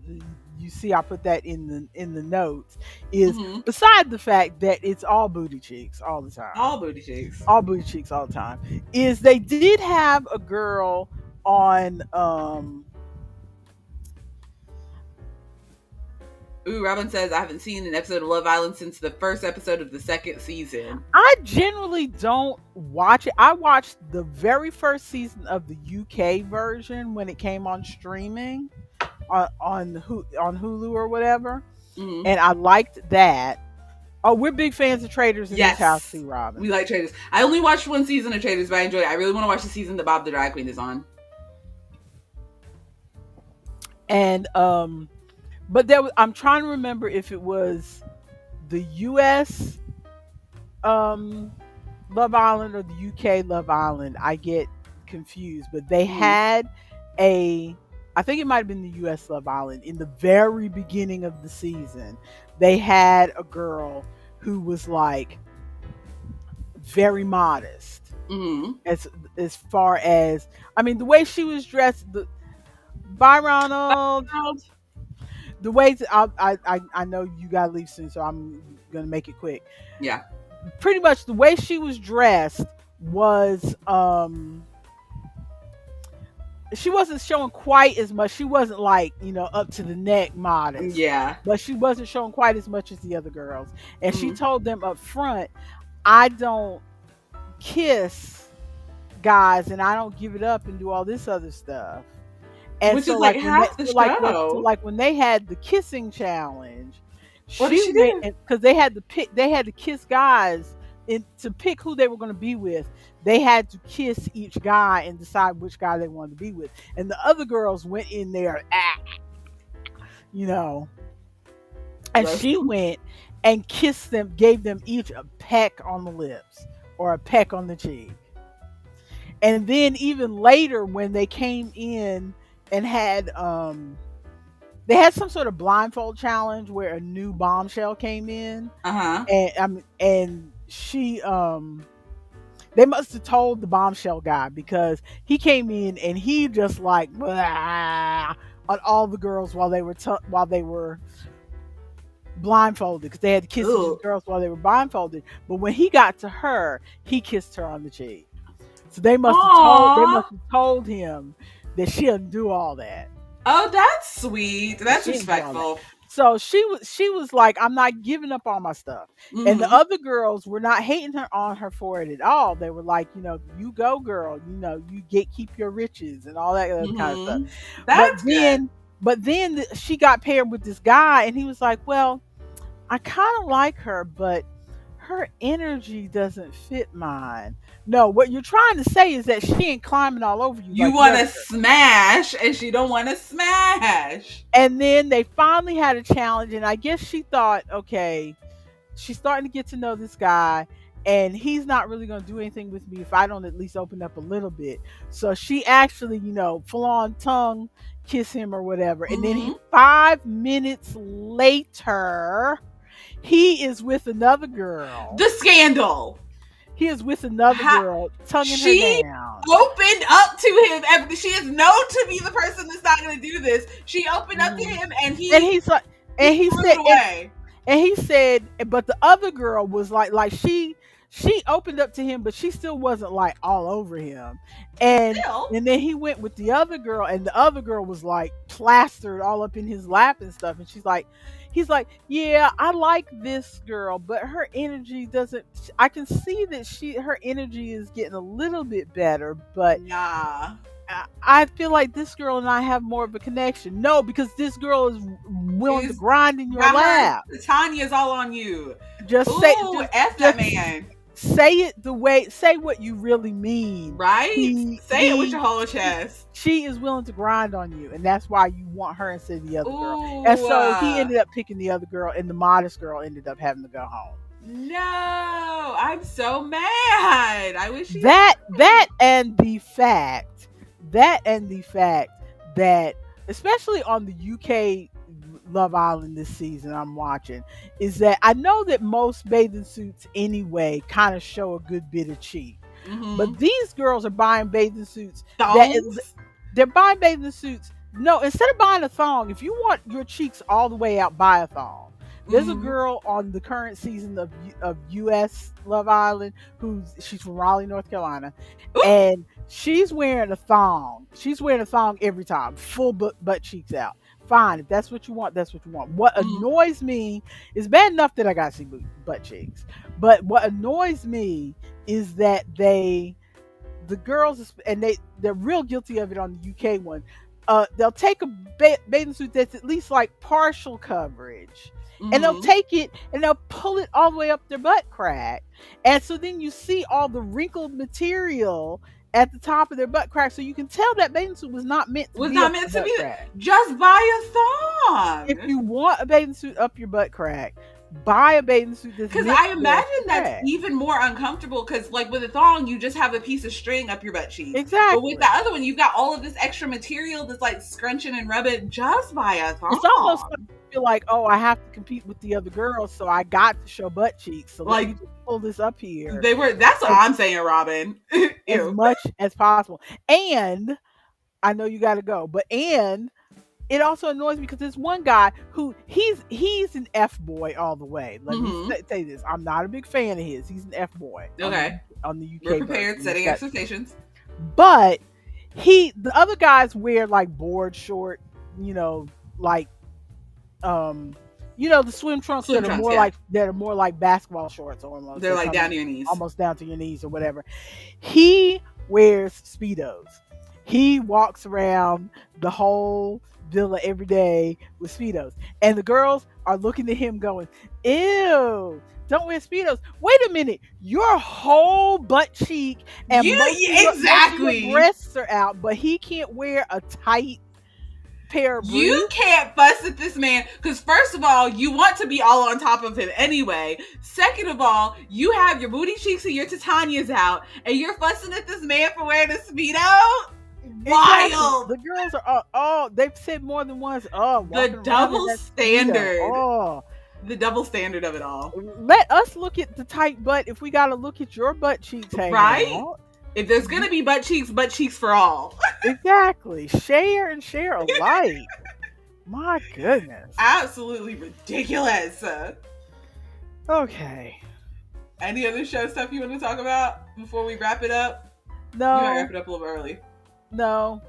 you see I put that in the notes, is Mm-hmm. beside the fact that it's all booty cheeks all the time. All Booty Cheeks. All booty cheeks all the time. Is they did have a girl on Ooh, Robin says I haven't seen an episode of Love Island since the first episode of the second season. I generally don't watch it. I watched the very first season of the UK version when it came on streaming on Hulu or whatever, Mm-hmm. and I liked that. Oh, we're big fans of Traders in this house Yes, too, Robin. we like Traders. I only watched one season of Traders, but I enjoyed it. I really want to watch the season that Bob the Drag Queen is on. And but I'm trying to remember if it was the US um Love Island or the UK Love Island. I get confused, but they Mm-hmm. had a I think it might have been the US Love Island in the very beginning of the season. They had a girl who was like very modest Mm-hmm. as far as, I mean, the way she was dressed, by Ronald, the way I know you gotta leave soon, so I'm gonna make it quick. Yeah. Pretty much the way she was dressed was she wasn't showing quite as much. She wasn't like, up to the neck modest, Yeah. but she wasn't showing quite as much as the other girls. And she Mm-hmm. told them up front, I don't kiss guys and I don't give it up and do all this other stuff. And Which so is like like half the show. when they had the kissing challenge, What did she she went, do? because they had to kiss guys, and to pick who they were going to be with, they had to kiss each guy and decide which guy they wanted to be with. And the other girls went in there, you know, and Bless she them. went and kissed them, gave them each a peck on the lips or a peck on the cheek. And then even later when they came in and they had some sort of blindfold challenge where a new bombshell came in, Uh-huh. and she they must have told the bombshell guy, because he came in and he just like blah, on all the girls while they were blindfolded, because they had to kiss each of Ooh. the girls while they were blindfolded. But when he got to her, he kissed her on the cheek. So they Aww. must have told him that she didn't do all that. Oh, that's sweet. That's She didn't do all that. respectful. So she was like, I'm not giving up all my stuff. And the Mm-hmm. other girls were not hating her on her for it at all. They were like, you go girl, you keep your riches and all that other kind of stuff. Mm-hmm. But That's good. then she got paired with this guy, and he was like, well, I kind of like her, but her energy doesn't fit mine. No, what you're trying to say is that she ain't climbing all over you You like the want other to girl. smash, and she don't want to smash. And then they finally had a challenge, and I guess she thought, okay, she's starting to get to know this guy, and he's not really going to do anything with me if I don't at least open up a little bit. So she actually, full on tongue kiss him or whatever. And then Mm-hmm. 5 minutes later, he is with another girl. The scandal. He is with another girl, tonguing her She down. opened up to him, and she is known to be the person that's not going to do this. She opened up to him, and And he's like, and he threw said, it away. and he said, but the other girl was like she opened up to him, but she still wasn't like all over him. And Still, and then he went with the other girl, and the other girl was like plastered all up in his lap and stuff. And he's like, yeah, I like this girl, but her energy doesn't. I can see that her energy is getting a little bit better, but nah. I feel like this girl and I have more of a connection. No, because this girl is willing to She's grind in your got lap. her. Tanya's all on you. Just Ooh, F that just man. say what you really mean. Right? Say it with your whole chest. She is willing to grind on you, and that's why you want her instead of the other girl. Ooh, And so he ended up picking the other girl, and the modest girl ended up having to go home. no, I'm so mad. I wish she That and the fact that, especially on the UK Love Island this season I'm watching, is that I know that most bathing suits anyway kind of show a good bit of cheek. But Mm-hmm. these girls are buying bathing suits that Thongs. they're buying bathing suits. No, instead of buying a thong, if you want your cheeks all the way out, buy a thong. There's a Mm-hmm. girl on the current season of US Love Island she's from Raleigh, North Carolina, Ooh. and she's wearing a thong. She's wearing a thong every time, full butt cheeks out. Fine, if that's what you want, that's what you want. What Mm-hmm. annoys me is bad enough that I got to see butt cheeks, but what annoys me is that the girls, and they're real guilty of it on the UK one. They'll take a bathing suit that's at least like partial coverage, and they'll Mm-hmm. take it and they'll pull it all the way up their butt crack, and so then you see all the wrinkled material at the top of their butt crack, so you can tell that bathing suit was not meant to Was be not up your meant to butt be. crack. Just buy a If thong. you want a bathing suit up your butt crack, buy a bathing suit that's Because meant I to go up imagine your that's crack. even more uncomfortable. Because like with a thong, you just have a piece of string up your butt cheeks. But with the Exactly. other one, you've got all of this extra material that's like scrunching and rubbing. Just buy a It's almost like thong. you feel like, oh, I have to compete with the other girls, so I got to show butt cheeks. So let me Like just pull this up here they were. That's what as, I'm saying, Robin. as Ew. much as possible. And I know you got to go, but and it also annoys me because there's one guy who he's an F boy all the way. Let me Mm-hmm. say this: I'm not a big fan of his. He's an F boy Okay. on the We're UK prepared. version. Setting expectations. But the other guys wear like board short, you know, like um the swim trunks Swim trunks. Yeah. that are more like basketball shorts almost. They're They like come down to your knees. almost down to your knees or whatever. He wears speedos. He walks around the whole villa every day with speedos, and the girls are looking at him going, "Ew, don't wear speedos." Wait a minute, your whole butt cheek and You most of your exactly. breasts are out, but he can't wear a tight pair of You briefs. can't fuss at this man because, first of all, you want to be all on top of him anyway. Second of all, you have your booty cheeks and your Titanias out, and you're fussing at this man for wearing a Speedo? Exactly. Wild. The girls are oh, they've said more than once, oh, The walking around in double that speedo. standard. Oh, The double standard of it all. let us look at the tight butt if we gotta look at your butt cheeks hanging Right? out. If there's going to be butt cheeks for all. Exactly. Share and share alike. My goodness. Absolutely ridiculous. Okay. Any other show stuff you want to talk about before we wrap it up? We might wrap No, it up a little early. no.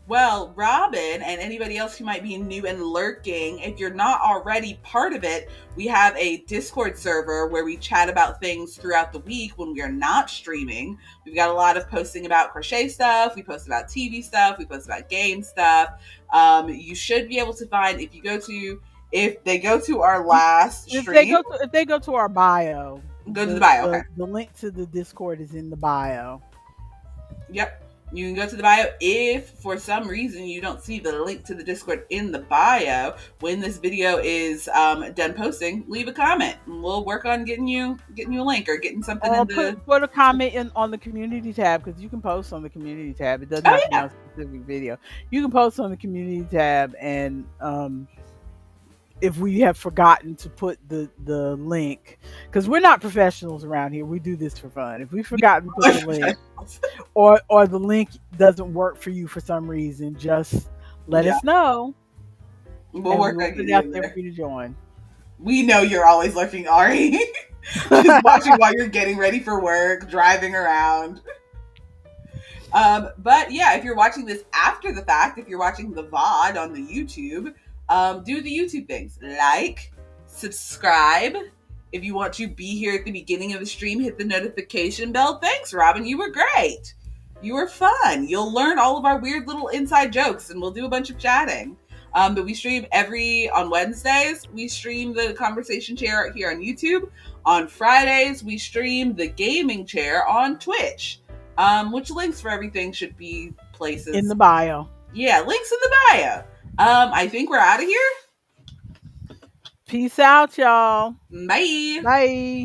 Well, Robin and anybody else who might be new and lurking, if you're not already part of it, we have a Discord server where we chat about things throughout the week when we are not streaming. We've got a lot of posting about crochet stuff. We post about TV stuff. We post about game stuff. You should be able to find if they go to our last stream. If they go to our bio, Go to the bio. Okay. the link to the Discord is in the bio. Yep. You can go to the bio. If for some reason you don't see the link to the Discord in the bio, when this video is done posting, leave a comment and we'll work on getting you a link or getting something Or in the. put a comment on the community tab, because you can post on the community tab. It doesn't Oh have to be yeah. on a specific video. You can post on the community tab, and if we have forgotten to put the link, because we're not professionals around here, we do this for fun. If we've forgotten to put the link, or the link doesn't work for you for some reason, just let Yeah. us know, We'll and work we'll on put it getting out in there there. for you to join. We know you're always lurking, Ari. Just watching while you're getting ready for work, driving around. But yeah, if you're watching this after the fact, if you're watching the VOD on the YouTube, do the YouTube things. Like, subscribe. If you want to be here at the beginning of the stream, hit the notification bell. Thanks, Robin. You were great. You were fun. You'll learn all of our weird little inside jokes, and we'll do a bunch of chatting. But we stream on Wednesdays, we stream the conversation chair here on YouTube. On Fridays, we stream the gaming chair on Twitch. Which links for everything should be places In the bio. Yeah, links in the bio. I think we're out of here. Peace out, y'all. Bye. Bye.